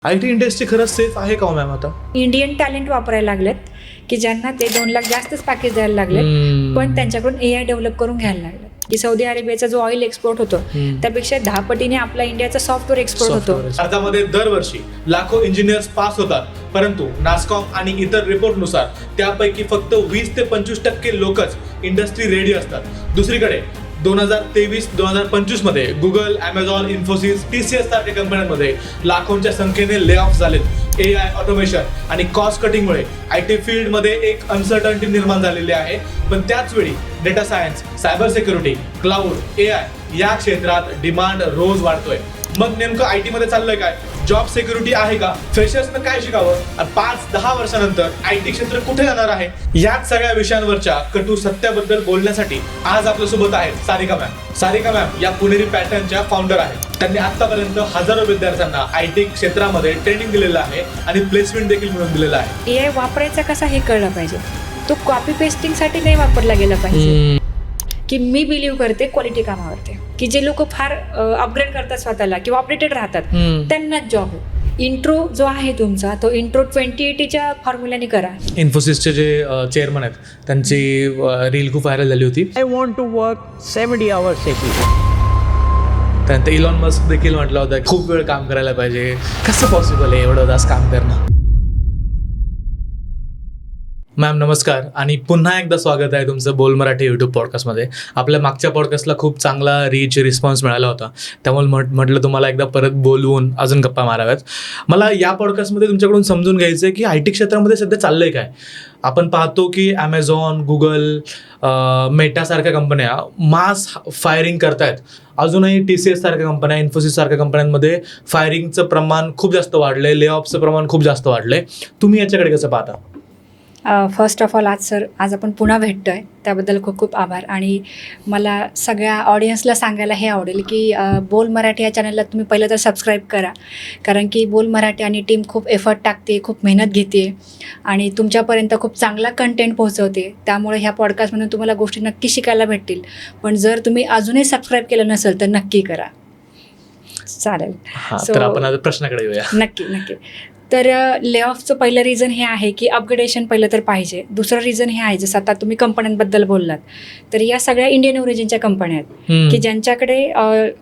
IT industry खरंच safe आहे का मॅम आता? इंडियन टॅलेंट वापरायला लागलेत की ज्यांना ते 2 लाख जास्तच पॅकेज द्यायला लागलेत, पण त्यांच्याकडून AI डेव्हलप करून घ्यायला लागले की सौदी अरेबियाचा जो ऑइल एक्सपोर्ट होतो त्यापेक्षा 10 पटीने आपला इंडियाचा सॉफ्टवेअर एक्सपोर्ट होतो. भारतामध्ये दरवर्षी लाखो इंजिनियर्स पास होतात, परंतु नास्कॉम आणि इतर रिपोर्टनुसार त्यापैकी फक्त 20 ते 25% लोकच इंडस्ट्री रेडी असतात. दुसरीकडे 2023-2025 मध्ये गुगल, Amazon, इन्फोसिस, TCS सारख्या कंपन्यांमध्ये लाखोंच्या संख्येने ले ऑफ झालेत. AI, ऑटोमेशन आणि कॉस्ट कटिंगमुळे IT फील्डमध्ये एक अनसर्टनिटी निर्माण झालेली आहे. पण त्याच वेळी data science, cyber security, cloud, AI या क्षेत्रात डिमांड रोज वाढतोय. मग नेमकं IT मध्ये चाललंय काय? जॉब सिक्युरिटी आहे का? फ्रेशर्सनं काय शिकावं? 5-10 वर्षानंतर IT क्षेत्र कुठे जाणार आहे? याच सगळ्या विषयांवरच्या कटू सत्याबद्दल बोलण्यासाठी आज आपल्यासोबत आहेत सारिका मॅम. सारिका मॅम या पुणेरी पॅटर्नच्या फाउंडर आहेत. त्यांनी आतापर्यंत हजारो विद्यार्थ्यांना IT क्षेत्रामध्ये ट्रेनिंग दिलेलं आहे आणि प्लेसमेंट देखील मिळवून दिलेलं आहे. AI वापरायचा कसा हे कळलं पाहिजे. तो कॉपी पेस्टिंगसाठी नाही वापरला गेला पाहिजे. की मी बिलीव्ह करते क्वालिटी कामावरती, की जे लोक फार अपग्रेड करतात स्वतःला किंवा अपडेटेड राहतात त्यांनाच जॉब आहे. इंट्रो जो आहे तुमचा तो इंट्रो 2080च्या फॉर्म्युल्याने करा. इन्फोसिसचे जे चेअरमन आहेत त्यांची रील खूप व्हायरल झाली होती. I want to work 70 hours a week. त्यानंतर इलॉन मस्क देखील म्हटलं होतं खूप वेळ काम करायला पाहिजे. कसं पॉसिबल आहे एवढं तास काम करणं? मॅम नमस्कार आणि पुन्हा एकदा स्वागत आहे तुमचं बोल मराठी यूट्यूब पॉडकास्टमध्ये. आपल्या मागच्या पॉडकास्टला खूप चांगला रिस्पॉन्स मिळाला होता, त्यामुळे म्हटलं तुम्हाला एकदा परत बोलवून अजून गप्पा माराव्यात. मला या पॉडकास्टमध्ये तुमच्याकडून समजून घ्यायचं आहे की IT क्षेत्रामध्ये सध्या चाललं आहे काय. आपण पाहतो की Amazon, गुगल, मेटासारख्या कंपन्या मास फायरिंग करतायत. अजूनही TCS सारख्या कंपन्या, इन्फोसिस सारख्या कंपन्यांमध्ये फायरिंगचं प्रमाण खूप जास्त वाढलं आहे, ले ऑफचं प्रमाण खूप जास्त वाढलं आहे. तुम्ही याच्याकडे कसं पाहता? फर्स्ट ऑफ ऑल आज आपण पुन्हा भेटतोय त्याबद्दल खूप खूप आभार. आणि मला सगळ्या ऑडियन्सला सांगायला हे आवडेल की बोल मराठी या चॅनलला तुम्ही पहिलं तर सबस्क्राईब करा, कारण की बोल मराठी आणि टीम खूप एफर्ट टाकते, खूप मेहनत घेते आणि तुमच्यापर्यंत खूप चांगला कंटेंट पोहोचवते. त्यामुळे ह्या पॉडकास्टमधून तुम्हाला गोष्टी नक्की शिकायला भेटतील. पण जर तुम्ही अजूनही सबस्क्राईब केलं नसेल तर नक्की करा. चालेल. तर आपण आता प्रश्नाकडे येऊया. नक्की. तर ले ऑफचं पहिलं रिझन हे आहे की अपग्रेडेशन पहिलं तर पाहिजे. दुसरं रिझन हे आहे, जसं आता तुम्ही कंपन्यांबद्दल बोललात, तर या सगळ्या इंडियन ओरिजिनच्या कंपन्या आहेत की ज्यांच्याकडे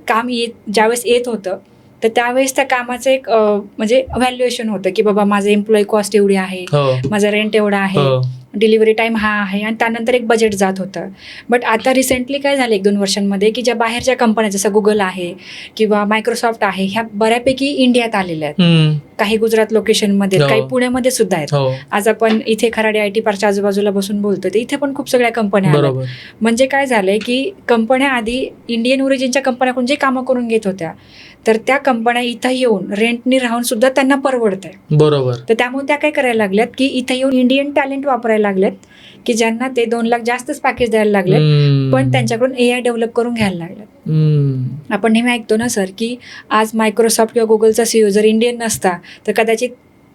काम ज्यावेळेस येत होतं तर त्यावेळेस त्या कामाचं एक म्हणजे व्हॅल्युएशन होतं की बाबा माझं एम्प्लॉई कॉस्ट एवढी आहे, माझा रेंट एवढा आहे, डिलिव्हरी टाईम हा आहे, आणि त्यानंतर एक बजेट जात होतं. बट आता रिसेंटली काय झालं 1-2 वर्षांमध्ये की ज्या बाहेरच्या कंपन्या जसं गुगल आहे किंवा मायक्रोसॉफ्ट आहे ह्या बऱ्यापैकी इंडियात आलेल्या आहेत. काही गुजरात लोकेशनमध्ये, काही पुण्यामध्ये सुद्धा आहेत. आज आपण इथे खराडे IT पार्कच्या आजूबाजूला बसून बोलतो, तर इथे पण खूप सगळ्या कंपन्या आहेत. म्हणजे काय झालंय की कंपन्या आधी इंडियन ओरिजिनच्या कंपन्याकडून जे कामं करून घेत होत्या तर त्या कंपन्या इथं येऊन रेंटनी राहून सुद्धा त्यांना परवडतंय. बरोबर. तर त्यामुळे त्या काय करायला लागल्यात की इथं येऊन इंडियन टॅलेंट वापरायला लागलेत की ज्यांना ते 2 लाख जास्तच पॅकेज द्यायला लागलेत, पण त्यांच्याकडून AI डेव्हलप करून घ्यायला लागलेत. आपण नेहमी ऐकतो ना सर की आज मायक्रोसॉफ्ट किंवा गुगलचा CEO जर इंडियन नसता तर कदाचित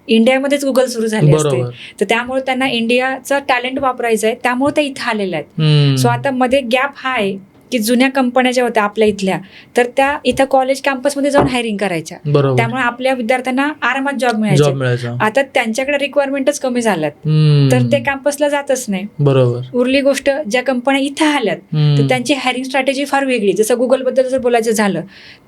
इंडियामध्येच गुगल सुरू झाले असते. तर त्यामुळे त्यांना इंडियाचं टॅलेंट वापरायचं आहे, त्यामुळे ते इथं आलेले आहेत. सो आता मध्ये गॅप हा आहे की जुन्या कंपन्या ज्या होत्या आपल्या इथल्या तर त्या इथं कॉलेज कॅम्पसमध्ये जाऊन हायरिंग करायच्या, त्यामुळे आपल्या विद्यार्थ्यांना आरामात जॉब मिळायचा. आता त्यांच्याकडे रिक्वायरमेंटच कमी झाल्यात तर ते कॅम्पसला जातच नाही. बरोबर. उरली गोष्ट ज्या कंपन्या इथं आल्यात तर त्यांची हायरिंग स्ट्रॅटेजी फार वेगळी. जसं गुगलबद्दल जर बोलायचं झालं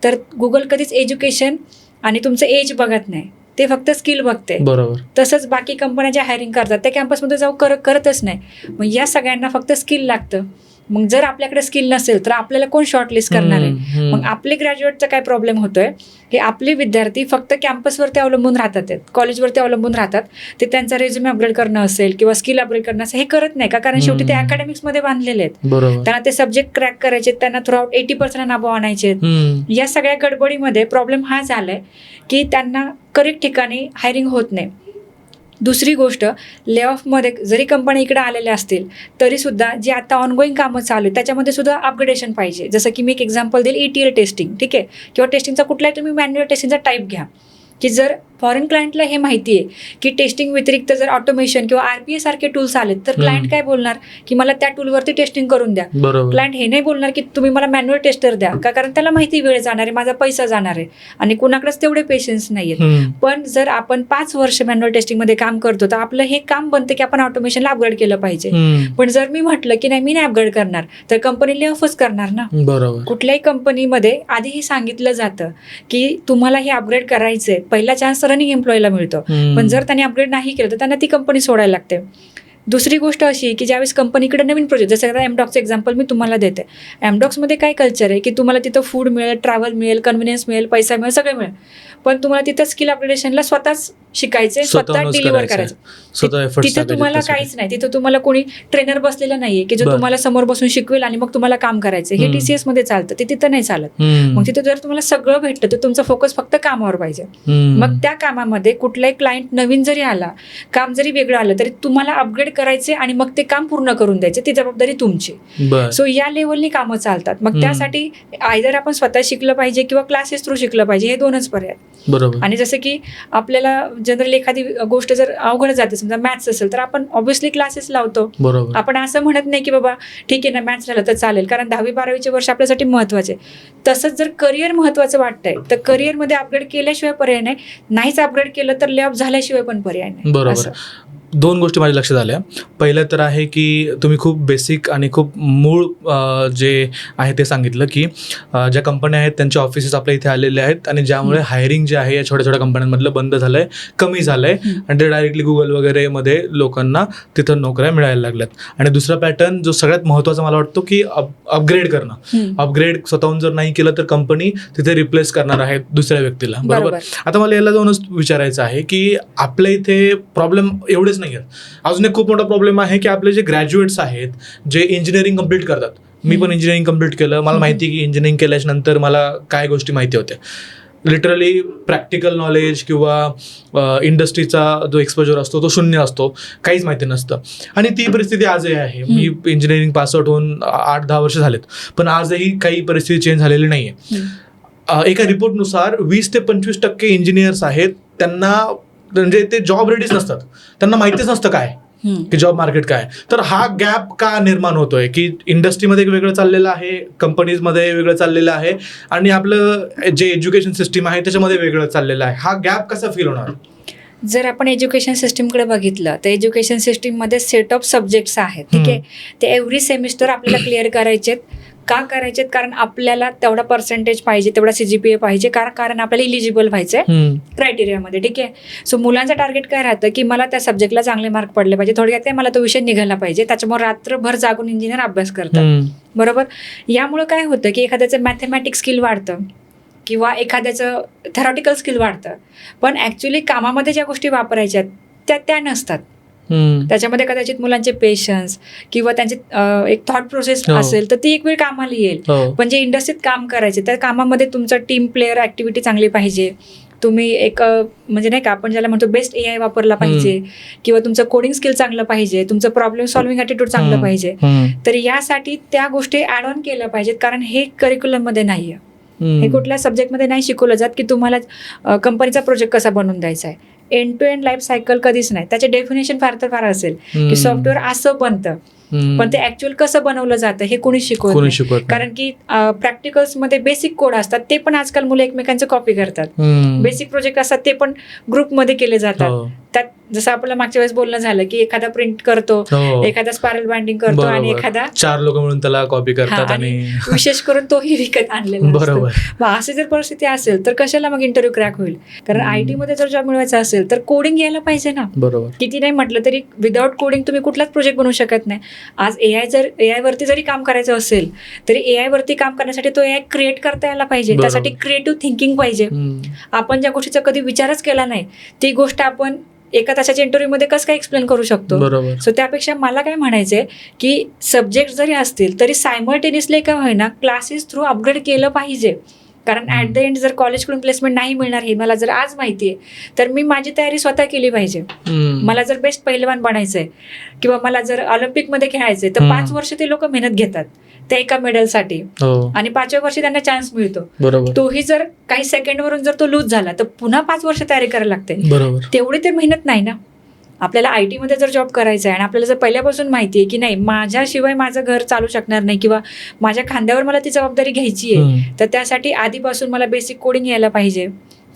तर गुगल कधीच एज्युकेशन आणि तुमचं एज बघत नाही, ते फक्त स्किल बघते. बरोबर. तसंच बाकी कंपन्या ज्या हायरिंग करतात त्या कॅम्पसमध्ये जाऊ करतच नाही. मग या सगळ्यांना फक्त स्किल लागतं. मग जर आपल्याकडे स्किल नसेल तर आपल्याला कोण शॉर्टलिस्ट करणार आहे? मग आपले ग्रॅज्युएटचा काय प्रॉब्लेम होतोय की आपले विद्यार्थी फक्त कॅम्पसवरती अवलंबून राहतात, कॉलेजवरती अवलंबून राहतात. ते त्यांचा रेझ्युमे अपग्रेड करणं असेल किंवा स्किल अपग्रेड करणं असेल हे करत नाही का, कारण शेवटी ते अकॅडमिक्समध्ये बांधलेले आहेत. त्यांना ते सब्जेक्ट क्रॅक करायचे, त्यांना थ्रूआउट 80% नावं आणायचे. या सगळ्या गडबडीमध्ये प्रॉब्लेम हा झालाय की त्यांना करेक्ट ठिकाणी हायरिंग होत नाही. दुसरी गोष्ट, ले ऑफमध्ये जरी कंपन्या इकडे आलेल्या असतील तरी सुद्धा जी आता ऑनगोईंग कामं चालू आहेत त्याच्यामध्ये सुद्धा अपग्रेडेशन पाहिजे. जसं की मी एक एक्झाम्पल देईल, ETL टेस्टिंग, ठीक आहे, किंवा टेस्टिंगचा कुठलाही तुम्ही मॅन्युअल टेस्टिंगचा टाईप घ्या की जर फॉरेन क्लायंटला हे माहिती आहे की टेस्टिंग व्यतिरिक्त जर ऑटोमेशन किंवा RPA सारखे टूल्स आलेत तर क्लायंट काय बोलणार की मला त्या टूलवरती टेस्टिंग करून द्या. बरोबर. क्लायंट हे नाही बोलणार की तुम्ही मला मॅन्युअल टेस्टर द्या, का कारण त्याला माहिती वेळ जाणार आहे, माझा पैसा जाणार आहे आणि कुणाकडेच तेवढे पेशन्स नाहीयेत. पण जर आपण 5 वर्ष मॅन्युअल टेस्टिंगमध्ये काम करतो तर आपलं हे काम बनतं की आपण ऑटोमेशनला अपग्रेड केलं पाहिजे. पण जर मी म्हटलं की नाही मी नाही अपग्रेड करणार तर कंपनी ले ऑफच करणार ना. बरोबर. कुठल्याही कंपनीमध्ये आधी हे सांगितलं जातं की तुम्हाला हे अपग्रेड करायचंय, पहिला चान्स रनिंग एम्प्लॉईला मिळतो, पण जर त्यांनी अपग्रेड नाही केलं तर त्यांना ती कंपनी सोडायला लागते. दुसरी गोष्ट अशी की ज्यावेळेस कंपनीकडे नवीन प्रोजेक्ट, जसं आता एमडॉक्सचं एक्झाम्पल मी तुम्हाला देते. एमडॉक्समध्ये काय कल्चर आहे की तुम्हाला तिथं फूड मिळेल, ट्रॅव्हल मिळेल, कन्व्हिनियन्स मिळेल, पैसा मिळेल, सगळं मिळेल, पण तुम्हाला तिथं स्किल अपग्रेडेशनला स्वतःच शिकायचे, स्वतः डिलिव्हर करायचं. तिथं तुम्हाला काहीच नाही, तिथं तुम्हाला कोणी ट्रेनर बसलेला नाहीये की जो तुम्हाला समोर बसून शिकवेल आणि मग तुम्हाला काम करायचं. हे TCS मध्ये चालतं, ते तिथं नाही चालत. मग तिथं जर तुम्हाला सगळं भेटलं तर तुमचं फोकस फक्त कामावर पाहिजे. मग त्या कामामध्ये कुठलाही क्लायंट नवीन जरी आला, काम जरी वेगळं आलं तरी तुम्हाला अपग्रेड करायचे आणि मग ते काम पूर्ण करून द्यायचे, ती जबाबदारी तुमची. सो या लेवलनी कामं चालतात. मग त्यासाठी आयदर आपण स्वतः शिकलं पाहिजे किंवा क्लासेस थ्रू शिकलं पाहिजे, हे दोनच पर्याय. बरोबर. आणि जसं की आपल्याला जनरली एखादी गोष्ट जर अवघड जाते, समजा मॅथ्स असेल तर आपण ऑब्व्हियसली क्लासेस लावतो. बरोबर. आपण असं म्हणत नाही की बाबा ठीक आहे ना मॅथ्स झालं तर चालेल, कारण 10वी-12वीचे वर्ष आपल्यासाठी महत्वाचे. तसंच जर करिअर महत्वाचं वाटतंय तर करिअरमध्ये अपग्रेड केल्याशिवाय पर्याय नाही, नाहीच अपग्रेड केलं तर ले ऑफ झाल्याशिवाय पण पर्याय नाही. बरोबर. 2 गोष्टी माझ्या लक्षात आल्या. पहिलं तर आहे की तुम्ही खूप बेसिक आणि खूप मूळ जे आहे ते सांगितलं की ज्या कंपन्या आहेत त्यांचे ऑफिसेस आपल्या इथे आलेले आहेत आणि ज्यामुळे हायरिंग जे आहे या छोट्या छोट्या कंपन्यांमधलं बंद झालं आहे, कमी झालं आहे आणि ते डायरेक्टली गुगल वगैरे मध्ये लोकांना तिथं नोकऱ्या मिळायला लागल्यात. आणि दुसरा पॅटर्न जो सगळ्यात महत्त्वाचा मला वाटतो की अपग्रेड करणं. अपग्रेड स्वतःहून जर नाही केलं तर कंपनी तिथे रिप्लेस करणार आहे दुसऱ्या व्यक्तीला. बरोबर. आता मला याला जाऊनच विचारायचं आहे की आपल्या इथे प्रॉब्लेम एवढेच नाही आहेत, अजून एक खूप मोठा प्रॉब्लेम आहे की आपले जे ग्रॅज्युएट्स आहेत जे इंजिनिअरिंग कम्प्लीट करतात. मी पण इंजिनिअरिंग कम्प्लीट केलं, मला माहिती की इंजिनिअरिंग केल्याच्या नंतर मला काय गोष्टी माहिती होत्या. लिटरली प्रॅक्टिकल नॉलेज किंवा इंडस्ट्रीचा जो एक्सपोजर असतो तो शून्य असतो, काहीच माहिती नसतं. आणि ती परिस्थिती आजही आहे. मी इंजिनिअरिंग पासआउट होऊन 8-10 वर्ष झालेत, पण आजही काही परिस्थिती चेंज झालेली नाही आहे. एका रिपोर्टनुसार 20 ते 25% इंजिनियर्स आहेत त्यांना म्हणजे ते जॉब रेडीच नसतात, त्यांना माहितीच नसतं काय की जॉब मार्केट काय. तर हा गॅप का निर्माण होतोय की इंडस्ट्रीमध्ये वेगळं चाललेलं आहे, कंपनीजमध्ये वेगळं चाललेलं आहे आणि आपलं जे एज्युकेशन सिस्टीम आहे त्याच्यामध्ये वेगळं चाललेलं आहे. हा गॅप कसा फील होणार? जर आपण एज्युकेशन सिस्टीमकडे बघितलं तर एज्युकेशन सिस्टीममध्ये सेट ऑफ सब्जेक्ट्स आहेत, ठीक आहे. ते एव्हरी सेमिस्टर आपल्याला क्लिअर करायचेत. का करायचेत? कारण आपल्याला तेवढा पर्सेंटेज पाहिजे, तेवढा CGPA पाहिजे, कारण आपल्याला इलिजिबल व्हायचंय क्रायटेरियामध्ये, ठीक आहे. सो मुलांचं टार्गेट काय राहतं की मला त्या सब्जेक्टला चांगले मार्क पडले पाहिजे, थोडक्यात काय मला तो विषय निघाला पाहिजे. त्याच्यामुळे रात्रभर जागून इंजिनियर अभ्यास करतात. बरोबर. यामुळे काय होतं की एखाद्याचं मॅथमॅटिक्स स्किल वाढतं किंवा एखाद्याचं थेरॉटिकल स्किल वाढतं, पण ॲक्च्युली कामामध्ये ज्या गोष्टी वापरायच्या त्या नसतात. त्याच्यामध्ये कदाचित मुलांचे पेशन्स किंवा त्यांचे एक थॉट प्रोसेस असेल तर ती एक वेळ कामाला येईल. पण जे इंडस्ट्रीत काम करायचे त्या कामामध्ये तुमचं टीम प्लेअर ऍक्टिव्हिटी चांगली पाहिजे, तुम्ही एक म्हणजे नाही का आपण ज्याला म्हणतो बेस्ट AI वापरला पाहिजे किंवा तुमचं कोडिंग स्किल चांगलं पाहिजे, तुमचं प्रॉब्लेम सॉल्व्हिंग ॲटिट्यूड चांगलं पाहिजे. तर यासाठी त्या गोष्टी ॲड ऑन केल्या पाहिजेत, कारण हे करिक्युलममध्ये नाही आहे. हे कुठल्या सब्जेक्टमध्ये नाही शिकवलं जात की तुम्हाला कंपनीचा प्रोजेक्ट कसा बनवून द्यायचा आहे. End to end life cycle कधीच नाही. त्याचे डेफिनेशन फार असेल की सॉफ्टवेअर असं बनतं, पण ते ऍक्च्युअल कसं बनवलं जातं हे कोणी शिकवत नाही. कारण की प्रॅक्टिकल्समध्ये बेसिक कोड असतात, ते पण आजकाल मुलं एकमेकांचं कॉपी करतात. बेसिक प्रोजेक्ट असतात ते पण ग्रुपमध्ये केले जातात. त्यात जसं आपलं मागच्या वेळेस बोलणं झालं की एखादा प्रिंट करतो, एखादा स्पायरल बाइंडिंग करतो आणि एखादा 4 लोक मिळून त्याला कॉपी करतात आणि विशेष करून तोही विकत आणलेला असतो. अशी जर परिस्थिती असेल तर कशाला मग इंटरव्ह्यू क्रॅक होईल? कारण IT मध्ये जर जॉब मिळवायचा असेल तर कोडिंग यायला पाहिजे ना. बरोबर. किती नाही म्हटलं तरी विदाउट कोडिंग तुम्ही कुठलाच प्रोजेक्ट बनवू शकत नाही. आज AI वरती जरी काम करायचं असेल तरी AI वरती काम करण्यासाठी तो AI क्रिएट करता यायला पाहिजे. त्यासाठी क्रिएटिव्ह थिंकिंग पाहिजे. आपण ज्या गोष्टीचा कधी विचारच केला नाही ती गोष्ट आपण एका तासाच्या इंटरव्ह्यूमध्ये कसं काय एक्सप्लेन करू शकतो? सो त्यापेक्षा मला काय म्हणायचंय की सब्जेक्ट जरी असतील तरी सायमल्टेनियसली काय होईना क्लासेस थ्रू अपग्रेड केलं पाहिजे. कारण ॲट द एंड जर कॉलेजकडून प्लेसमेंट नाही मिळणार हे मला जर आज माहिती आहे तर मी माझी तयारी स्वतः केली पाहिजे. मला जर बेस्ट पहिलवान बनायचंय किंवा मला जर ऑलिम्पिकमध्ये खेळायचंय तर 5 वर्ष ते लोक मेहनत घेतात. त्या एका मेडलसाठी, हो आणि 5व्या वर्षी त्यांना चान्स मिळतो. बरोबर तोही जर काही सेकंडवरून जर तो लूज झाला तर पुन्हा 5 वर्ष तयारी करायला लागते. बरोबर तेवढी ते मेहनत नाही ना. आपल्याला IT मध्ये जर जॉब करायचा आहे आणि आपल्याला जर पहिल्यापासून माहिती आहे की नाही माझ्याशिवाय माझं घर चालू शकणार नाही किंवा माझ्या खांद्यावर मला ती जबाबदारी घ्यायची आहे, तर त्यासाठी आधीपासून मला बेसिक कोडिंग यायला पाहिजे.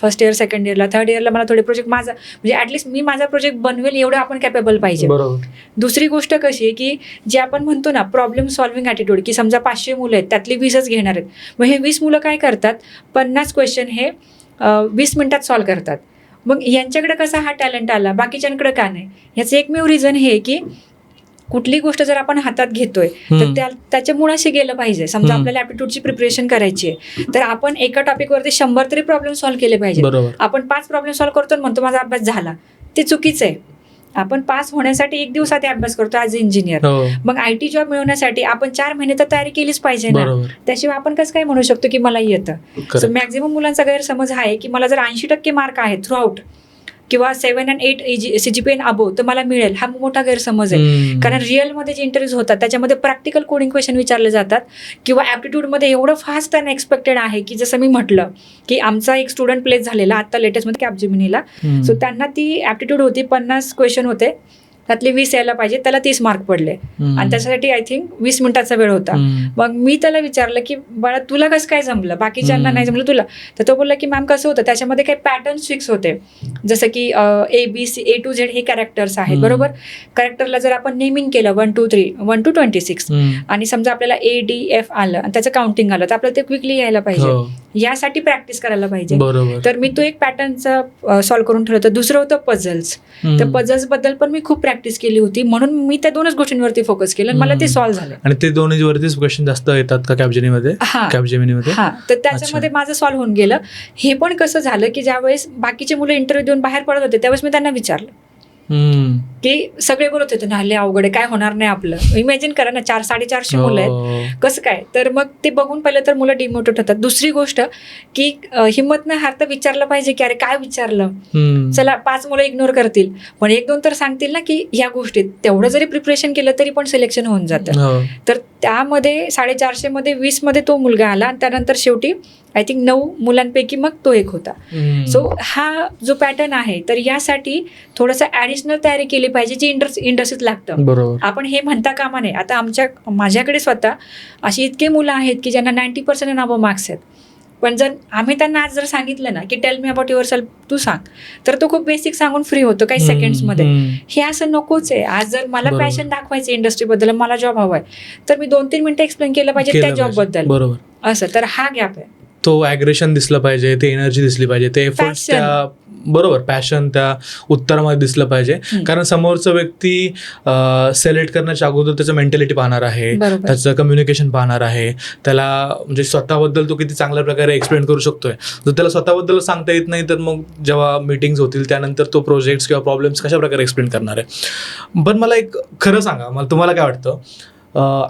फर्स्ट इयर, सेकंड इयरला, थर्ड इयरला मला थोडे प्रोजेक्ट माझा म्हणजे ॲटलिस्ट मी माझा प्रोजेक्ट बनवेल एवढं आपण कॅपेबल पाहिजे. बरोबर. दुसरी गोष्ट कशी आहे की जे आपण म्हणतो ना प्रॉब्लेम सॉल्व्हिंग ॲटिट्यूड, की समजा 500 मुलं आहेत त्यातली 20च घेणार आहेत, मग हे 20 मुलं काय करतात, 50 क्वेश्चन हे 20 मिनिटात सॉल्व्ह करतात. मग यांच्याकडे कसा हा टॅलेंट आला, बाकीच्यांकडे का नाही? याचं एकमेव रिझन हे की कुठली गोष्ट जर आपण हातात घेतोय तर त्याच्या मुळाशी गेलं पाहिजे. समजा आपल्याला ॲप्टिट्यूडची प्रिपरेशन करायची आहे तर आपण एका टॉपिकवरती 100 तरी प्रॉब्लेम सॉल्व्ह केले पाहिजे. आपण 5 प्रॉब्लेम सॉल्व्ह करतो आणि म्हणतो माझा अभ्यास झाला, ते चुकीचं आहे. आपण पास होण्यासाठी 1 दिवस आधी अभ्यास करतो ॲज अ इंजिनियर. मग IT जॉब मिळवण्यासाठी आपण 4 महिने तर तयारी केलीच पाहिजे ना. त्याशिवाय आपण कसं काय म्हणू शकतो की मला येतं. सो मॅक्झिमम मुलांचा गैरसमज हा आहे की मला जर 80% मार्क आहे थ्रू आउट किंवा 7 आणि 8 CGPA अबोव तर मला मिळेल, हा मोठा गैरसमज आहे. कारण रिअलमध्ये जे इंटरव्ह्यूज होतात त्याच्यामध्ये प्रॅक्टिकल कोडिंग क्वेश्चन विचारले जातात किंवा ॲप्टिट्यूडमध्ये एवढं फास्ट त्यांना एक्सपेक्टेड आहे की जसं मी म्हटलं की आमचा एक स्टुडंट प्लेस झालेला आता लेटेस्टमध्ये कॅपजेमिनीला. सो त्यांना ती ॲप्टिट्यूड होती, 50 क्वेश्चन होते, त्यातले 20 यायला पाहिजे, त्याला 30 मार्क पडले आणि त्याच्यासाठी आय थिंक 20 मिनिटाचा वेळ होता. मग मी त्याला विचारलं की बाळा तुला कसं काय जमलं, बाकीच्यांना नाही जमलं तुला? तर तो बोलला की मॅम कसं होतं त्याच्यामध्ये काही पॅटर्न्स फिक्स होते, जसं की ABC A to Z हे कॅरेक्टर्स आहेत बरोबर. कॅरेक्टरला जर आपण नेमिंग केलं 1 to 3 1 to 26 आणि समजा आपल्याला ADF आलं आणि त्याचं काउंटिंग आलं तर आपल्याला ते क्विकली यायला पाहिजे, यासाठी प्रॅक्टिस करायला पाहिजे. तर मी तो एक पॅटर्नचा सॉल्व्ह करून ठेवलं. तर दुसरं होतं पझल्स. तर पझल्स बद्दल पण मी खूप प्रॅक्टिस केली होती, म्हणून मी त्या 2च गोष्टींवरती फोकस केलं आणि मला ते सॉल्व्ह झालं. आणि ते 2 वरतीच क्वेश्चन जास्त येतात का कॅपजेमिनीमध्ये? कॅपजेमिनीमध्ये हा, तर त्याच्यामध्ये माझं सॉल्व्ह होऊन गेलं. हे पण कसं झालं की ज्यावेळेस बाकीचे मुलं इंटरव्ह्यू देऊन बाहेर पडत होते त्यावेळेस मी त्यांना विचारलं की सगळे बोलत होते ना लय अवघड आहे, काय होणार नाही आपलं. इमॅजिन करा ना 400-450 मुलं आहेत, कसं काय? तर मग ते बघून पहिलं तर मुलं डिमोटिवेट होतात. दुसरी गोष्ट की हिंमत न हारता विचारलं पाहिजे की अरे काय विचारलं, चला 5 मुलं इग्नोर करतील पण 1-2 तर सांगतील ना की ह्या गोष्टीत तेवढं जरी प्रिपरेशन केलं तरी पण सिलेक्शन होऊन जातं. तर त्यामध्ये 450 मध्ये 20 मध्ये तो मुलगा आला आणि त्यानंतर शेवटी आय थिंक 9 मुलांपैकी मग तो एक होता. सो हा जो पॅटर्न आहे तर यासाठी थोडंसं ॲडिशनल तयारी केली पाहिजे जी इंडस्ट्रीत लागतं. आपण हे म्हणता कामा नये. आता माझ्याकडे स्वतः अशी इतके मुलं आहेत की ज्यांना 90% आणि अबव मार्क्स आहेत, पण जर आम्ही त्यांना आज जर सांगितलं ना की tell me about yourself, तू सांग, तर तो खूप बेसिक सांगून फ्री होतो काही सेकंड्समध्ये. हे असं नकोच आहे. आज जर मला पॅशन दाखवायचं इंडस्ट्रीबद्दल, मला जॉब हवाय, तर मी 2-3 मिनिटं एक्सप्लेन केलं पाहिजे त्या जॉबबद्दल. असं तर हा गॅप आहे. तो ॲग्रेशन दिसलं पाहिजे, ते एनर्जी दिसली पाहिजे, ते एफर्ट्स त्या बरोबर पॅशन त्या उत्तरामध्ये दिसलं पाहिजे. कारण समोरचा व्यक्ती सिलेक्ट करण्याच्या अगोदर त्याचं मेंटॅलिटी पाहणार आहे, त्याचं कम्युनिकेशन पाहणार आहे, त्याला म्हणजे स्वतःबद्दल तो किती चांगल्या प्रकारे एक्सप्लेन करू शकतोय. जर त्याला स्वतःबद्दल सांगता येत नाही तर मग जेव्हा मीटिंग्स होतील त्यानंतर तो प्रोजेक्ट्स किंवा प्रॉब्लेम्स कशा प्रकारे एक्सप्लेन करणार आहे. पण मला एक खरं सांगा, मला तुम्हाला काय वाटतं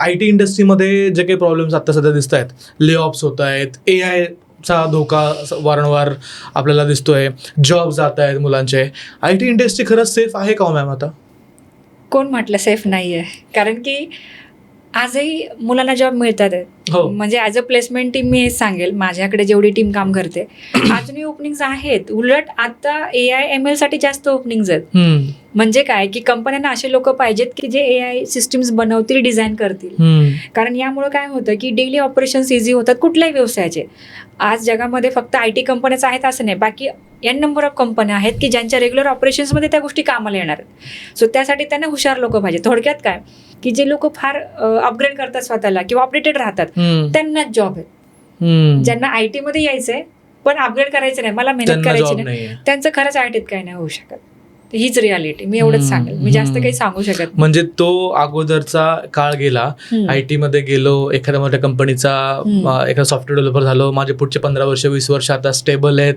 IT इंडस्ट्रीमध्ये जे काही प्रॉब्लेम्स आता सध्या दिसत आहेत, ले ऑफ्स होत आहेत, AI चा धोका वारंवार आपल्याला दिसतोय, जॉब जात आहेत मुलांचे, IT इंडस्ट्री खरंच सेफ आहे का मॅम आता? कोण म्हटलं सेफ नाही आहे? कारण की आजही मुलांना जॉब मिळतात आहेत. म्हणजे ॲज अ प्लेसमेंट टीम मी हेच सांगेल, माझ्याकडे जेवढी टीम काम करते अजूनही ओपनिंग्स आहेत. उलट आता AI ML साठी जास्त ओपनिंग्स आहेत. म्हणजे काय की कंपन्यांना असे लोक पाहिजेत की जे AI सिस्टीम्स बनवतील, डिझाईन करतील. कारण यामुळे काय होतं की डेली ऑपरेशन्स इझी होतात कुठल्याही व्यवसायाचे. आज जगामध्ये फक्त IT कंपन्याच आहेत असं नाही, बाकी N नंबर ऑफ कंपन्या आहेत की ज्यांच्या रेग्युलर ऑपरेशन्समध्ये त्या गोष्टी कामाला येणार आहेत. सो त्यासाठी त्यांना हुशार लोक पाहिजे. थोडक्यात काय की जे लोक फार अपग्रेड करतात स्वतःला किंवा अपडेटेड राहतात त्यांनाच जॉब आहे. ज्यांना IT मध्ये यायचंय पण अपग्रेड करायचं नाही, मला मेहनत करायची नाही, त्यांचं खरंच ITत काही नाही होऊ शकत. हीच रियालिटी. मी एवढंच सांगेल, मी जास्त काही सांगू शकत नाही. म्हणजे तो अगोदरचा काळ गेला, IT मध्ये गेलो, एखाद्या मोठ्या कंपनीचा एखादा सॉफ्टवेअर डेव्हलपर झालो, माझे पुढचे 15 वर्ष 20 वर्ष आता स्टेबल आहेत,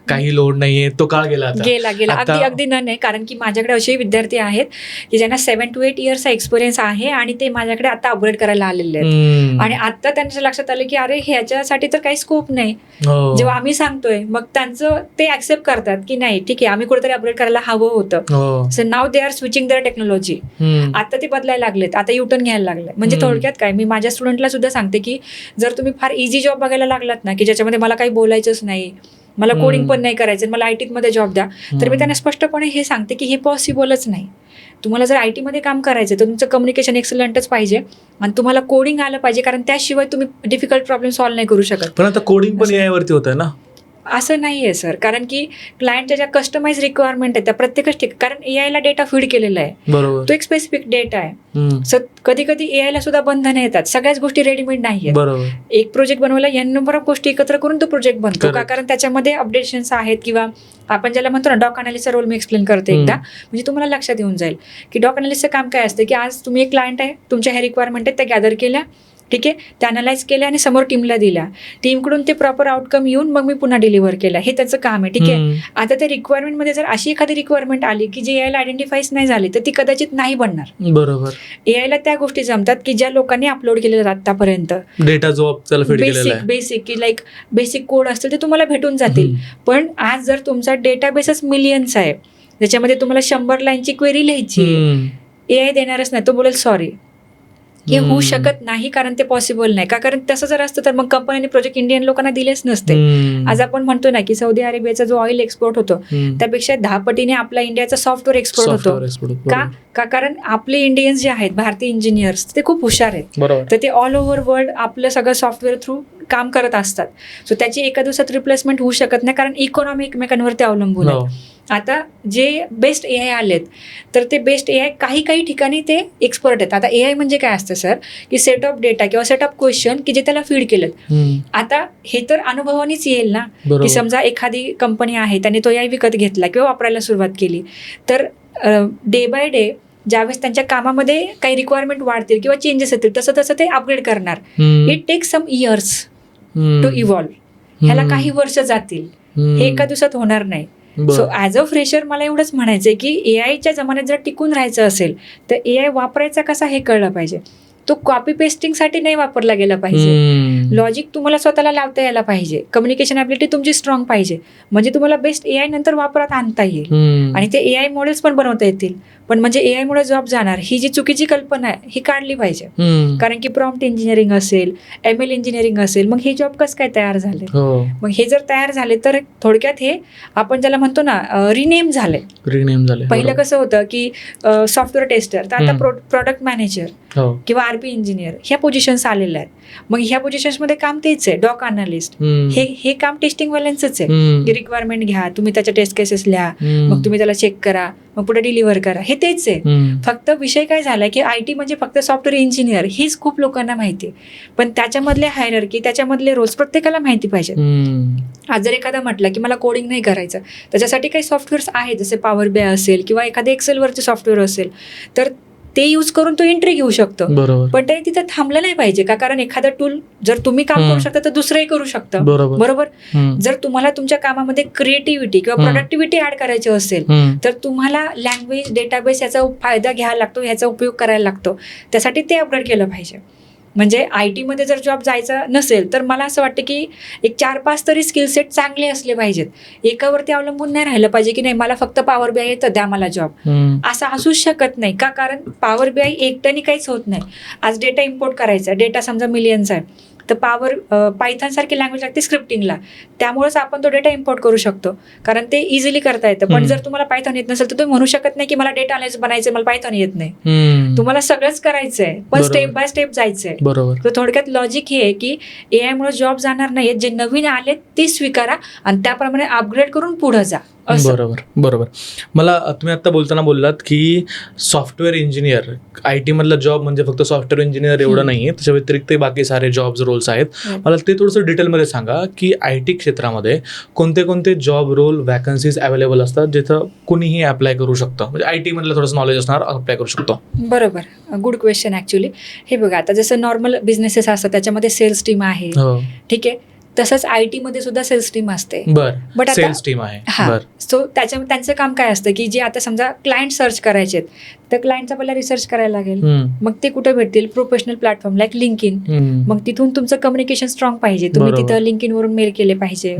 काही लोड नाहीये, तो काळ गेला. गेला अगदी नाही. कारण की माझ्याकडे असेही विद्यार्थी आहेत की ज्यांना 7 to 8 इयर्सचा एक्सपिरियन्स आहे आणि ते माझ्याकडे आता अपग्रेड करायला आलेले आहेत. आणि आता त्यांच्या लक्षात आलं की अरे ह्याच्यासाठी तर काही स्कोप नाही. जेव्हा आम्ही सांगतोय मग त्यांचं ते ऍक्सेप्ट करतात की नाही ठीक आहे, आम्ही कुठेतरी अपग्रेड करायला हवं होतं. So now they are switching their technology. आता ते बदलायला लागलेत, आता युटर्न घ्यायला लागले. म्हणजे थोडक्यात काय, मी माझ्या स्टुडंटला सुद्धा सांगते की जर तुम्ही फार इझी जॉब बघायला लागलात ना, की ज्याच्यामध्ये मला काही बोलायचंच नाही, मला कोडिंग पण नाही करायचं, मला IT मध्ये जॉब द्या, तर मी त्यांना स्पष्टपणे हे सांगते की हे पॉसिबलच नाही. तुम्हाला जर IT मध्ये काम करायचं तर तुमचं कम्युनिकेशन एक्सलंटच पाहिजे आणि तुम्हाला कोडिंग आलं पाहिजे, कारण त्याशिवाय तुम्ही डिफिकल्ट प्रॉब्लेम सॉल्व्ह नाही करू शकत. पण आता कोडिंग पण AI वरती होत आहे ना. असं नाही आहे सर, कारण की क्लायंटच्या ज्या कस्टमाइज रिक्वायरमेंट आहेत त्या प्रत्येकच कारण AI ला डेटा फीड केलेला आहे, बरोबर, तो एक स्पेसिफिक डेटा आहे. सो कधी कधी AI ला सुद्धा बंधनं येतात, सगळ्याच गोष्टी रेडीमेड नाही आहेत. बरोबर, एक प्रोजेक्ट बनवायला n नंबर ऑफ गोष्टी एकत्र करून तो प्रोजेक्ट बनतो का, कारण त्याच्यामध्ये अपडेशन्स आहेत, किंवा आपण ज्याला म्हणतो ना डॉक अनालिस्टचा रोल मी एक्सप्लेन करते एकदा, म्हणजे तुम्हाला लक्षात येऊन जाईल की डॉक अनालिस्टचं काम काय असतं, की आज तुम्ही एक क्लायंट आहे, तुमच्या ह्या रिक्वायरमेंट आहेत, त्या गॅदर केल्या, ठीक आहे, त्या अनालाइज केल्या आणि समोर टीमला दिल्या, टीमकडून ते प्रॉपर आउटकम येऊन मग मी पुन्हा डिलिव्हर केला, हे त्याचं काम आहे. ठीक आहे, आता त्या रिक्वायरमेंटमध्ये जर अशी एखादी रिक्वायरमेंट आली की जी AI ला आयडेंटिफाईच नाही झाली, तर ती कदाचित नाही बनणार. बरोबर, AI ला त्या गोष्टी जमतात की ज्या लोकांनी अपलोड केलेल्या आतापर्यंत डेटा जो त्याला फीड केलेला आहे, बेसिक की लाईक बेसिक कोड असतील ते तुम्हाला भेटून जातील. पण आज जर तुमचा डेटाबेसच मिलियन्स आहे, ज्याच्यामध्ये तुम्हाला 100 लाईनची क्वेरी लिहायची, AI देणारच नाही, तो बोलेल सॉरी, हे होऊ शकत नाही, कारण ते पॉसिबल नाही. का, कारण तसं जर असतं तर मग कंपनीने प्रोजेक्ट इंडियन लोकांना दिलेच नसते. आज आपण म्हणतो ना की सौदी अरेबियाचा जो ऑइल एक्सपोर्ट होतो त्यापेक्षा 10 पटीने आपला इंडियाचा सॉफ्टवेअर एक्सपोर्ट होतो. का, कारण आपले इंडियन्स जे आहेत, भारतीय इंजिनियर्स, ते खूप हुशार आहेत, तर ते ऑल ओव्हर वर्ल्ड आपलं सगळं सॉफ्टवेअर थ्रू काम करत असतात. सो त्याची एका दिवसात रिप्लेसमेंट होऊ शकत नाही, कारण इकॉनॉमी एकमेकांवरती अवलंबून आहे. आता जे बेस्ट AI आलेत, तर ते बेस्ट AI काही ठिकाणी ते एक्सपर्ट आहेत. आता AI म्हणजे काय असतं सर, की सेट ऑफ डेटा किंवा सेट ऑफ क्वेश्चन की जे त्याला फीड केलेत. आता हे तर अनुभवानेच येईल ना, की समजा एखादी कंपनी आहे, त्याने तो AI विकत घेतला किंवा वापरायला सुरुवात केली, तर डे बाय डे ज्यावेळेस त्यांच्या कामामध्ये काही रिक्वायरमेंट वाढतील किंवा चेंजेस येतील, तसं तसं ते अपग्रेड करणार. It takes some years to evolve. ह्याला काही वर्ष जातील, हे एका दिवसात होणार नाही. सो ॲज अ फ्रेशर मला एवढंच म्हणायचंय की AIच्या जमान्यात जर टिकून राहायचं असेल तर AI वापरायचा कसा हे कळलं पाहिजे. तो कॉपी पेस्टिंगसाठी नाही वापरला गेला पाहिजे. लॉजिक तुम्हाला स्वतःला लावता यायला पाहिजे, कम्युनिकेशन ॲबिलिटी तुमची स्ट्रॉंग पाहिजे, म्हणजे तुम्हाला बेस्ट AI नंतर वापरात आणता येईल आणि ते AI मॉडेल्स पण बनवता येतील. पण म्हणजे AI मुळे जॉब जाणार ही जी चुकीची कल्पना आहे ही काढली पाहिजे. कारण की प्रॉम्प्ट इंजिनिअरिंग असेल, ML इंजिनिअरिंग असेल, मग हे जॉब कसं काय तयार झाले. मग हे जर तयार झाले तर थोडक्यात हे आपण ज्याला म्हणतो ना रिनेम झाले. पहिलं कसं होतं की सॉफ्टवेअर टेस्टर, तर आता प्रोडक्ट मॅनेजर किंवा RP इंजिनियर ह्या पोझिशन्स आलेल्या आहेत. मग ह्या पोझिशन्समध्ये काम तेच आहे, डॉक अनालिस्ट, हे काम टेस्टिंगवाल्यांचंच आहे की रिक्वायरमेंट घ्या, तुम्ही त्याच्या टेस्ट केसेस लिहा, मग तुम्ही त्याला चेक करा, मग पुढे डिलिव्हर करा, हे तेच आहे. फक्त विषय काय झाला की IT म्हणजे फक्त सॉफ्टवेअर इंजिनियर हीच खूप लोकांना माहिती, पण त्याच्यामधले हायरार्की, त्याच्यामधले रोल्स प्रत्येकाला माहिती पाहिजे. आज जर एखादा म्हटलं की मला कोडिंग नाही करायचं, त्याच्यासाठी काही सॉफ्टवेअर्स आहेत, जसे पॉवर BI असेल किंवा एखादे एक्सेलवरचे सॉफ्टवेअर असेल, तर ते यूज करून तो एंट्री घेऊ शकतो. पण ते तिथं थांबलं नाही पाहिजे का, कारण एखादा टूल जर तुम्ही काम करू शकता तर दुसरंही करू शकतं. बरोबर. जर तुम्हाला तुमच्या कामामध्ये क्रिएटिव्हिटी किंवा प्रोडक्टिव्हिटी ऍड करायची असेल तर तुम्हाला लँग्वेज, डेटाबेस याचा फायदा घ्यायला लागतो, याचा उपयोग करायला लागतो. त्यासाठी ते अपग्रेड केलं पाहिजे. म्हणजे IT मध्ये जर जॉब जायचा नसेल तर मला असं वाटतं की एक 4-5 तरी स्किल सेट चांगले असले पाहिजेत. एकावरती अवलंबून नाही राहिलं पाहिजे की नाही मला फक्त पॉवर BI येतं, द्या मला जॉब, असं असूच शकत नाही. का, कारण पॉवर BI एकट्याने काहीच होत नाही. आज डेटा इम्पोर्ट करायचा, डेटा समजा मिलियन्स आहे, तर पायथॉन सारखी लँग्वेज लागते स्क्रिप्टिंगला, त्यामुळेच आपण तो डेटा इम्पोर्ट करू शकतो, कारण ते इझिली करता येतं. पण जर तुम्हाला पायथॉन येत नसेल तर तुम्ही म्हणू शकत नाही की मला डेटा अनालिसिस बनायचं, मला पायथॉन येत नाही. तुम्हाला सगळंच करायचंय, पण स्टेप बाय स्टेप जायचंय. तर थोडक्यात लॉजिक हे आहे की AI मुळे जॉब जाणार नाहीये, जे नवीन आले ते स्वीकारा आणि त्याप्रमाणे अपग्रेड करून पुढे जा. बरोबर. मला तुम्ही आता बोलताना बोललात की सॉफ्टवेअर इंजिनियर, IT मधला जॉब म्हणजे फक्त सॉफ्टवेअर इंजिनियर एवढं नाहीये, त्याच्या व्यतिरिक्त बाकी सारे जॉब्स रोल्स आहेत. मला ते थोडंसं डिटेलमध्ये सांगा की IT क्षेत्रामध्ये कोणते कोणते जॉब रोल वॅकन्सीज अवेलेबल असतात जिथं कुणीही अप्लाय करू शकतं, म्हणजे IT मधलं थोडंसं नॉलेज असणार अप्लाय करू शकतो. बरोबर, गुड क्वेश्चन ॲक्च्युली. हे बघा, आता जसं नॉर्मल बिझनेसेस असतात त्याच्यामध्ये सेल्स टीम आहे, ठीक आहे, तसंच IT मध्ये सुद्धा सेल्स टीम असते. बर, But आता- सेल्स टीम आहे. हा, बर, सो त्यांचं काम काय असतं की जे आता समजा क्लायंट सर्च करायचे तर क्लायंटचा पहिला रिसर्च करायला लागेल. मग ते कुठे भेटतील? Professional platform like LinkedIn. मग तिथून तुमचं कम्युनिकेशन स्ट्रॉंग पाहिजे. तुम्ही बरोबर. तिथं लिंक्डइन वरून मेल केले पाहिजे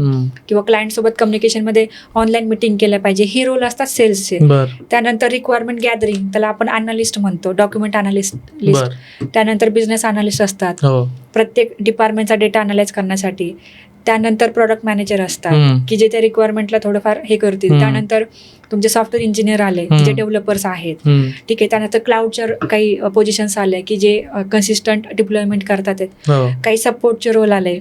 किंवा क्लायंट सोबत कम्युनिकेशन मध्ये ऑनलाईन मिटिंग केलं पाहिजे. हे रोल असतात सेल्सचे. बर, त्यानंतर रिक्वायरमेंट गॅदरिंग, त्याला आपण अनालिस्ट म्हणतो, डॉक्युमेंट अनालिस्ट बर, लिस्ट. त्यानंतर बिझनेस अनालिस्ट असतात हो, प्रत्येक डिपार्टमेंटचा डेटा अनालाइज करण्यासाठी. त्यानंतर प्रोडक्ट मॅनेजर असतात की जे त्या रिक्वायरमेंटला थोडंफार हे करतील. त्यानंतर तुमचे सॉफ्टवेअर इंजिनियर आले जे डेव्हलपर्स आहेत. ठीक आहे. त्यानंतर क्लाउडच्या काही पोझिशन्स आले की जे कन्सिस्टंट डिप्लॉयमेंट करतात आहेत. हो, काही सपोर्टचे रोल आले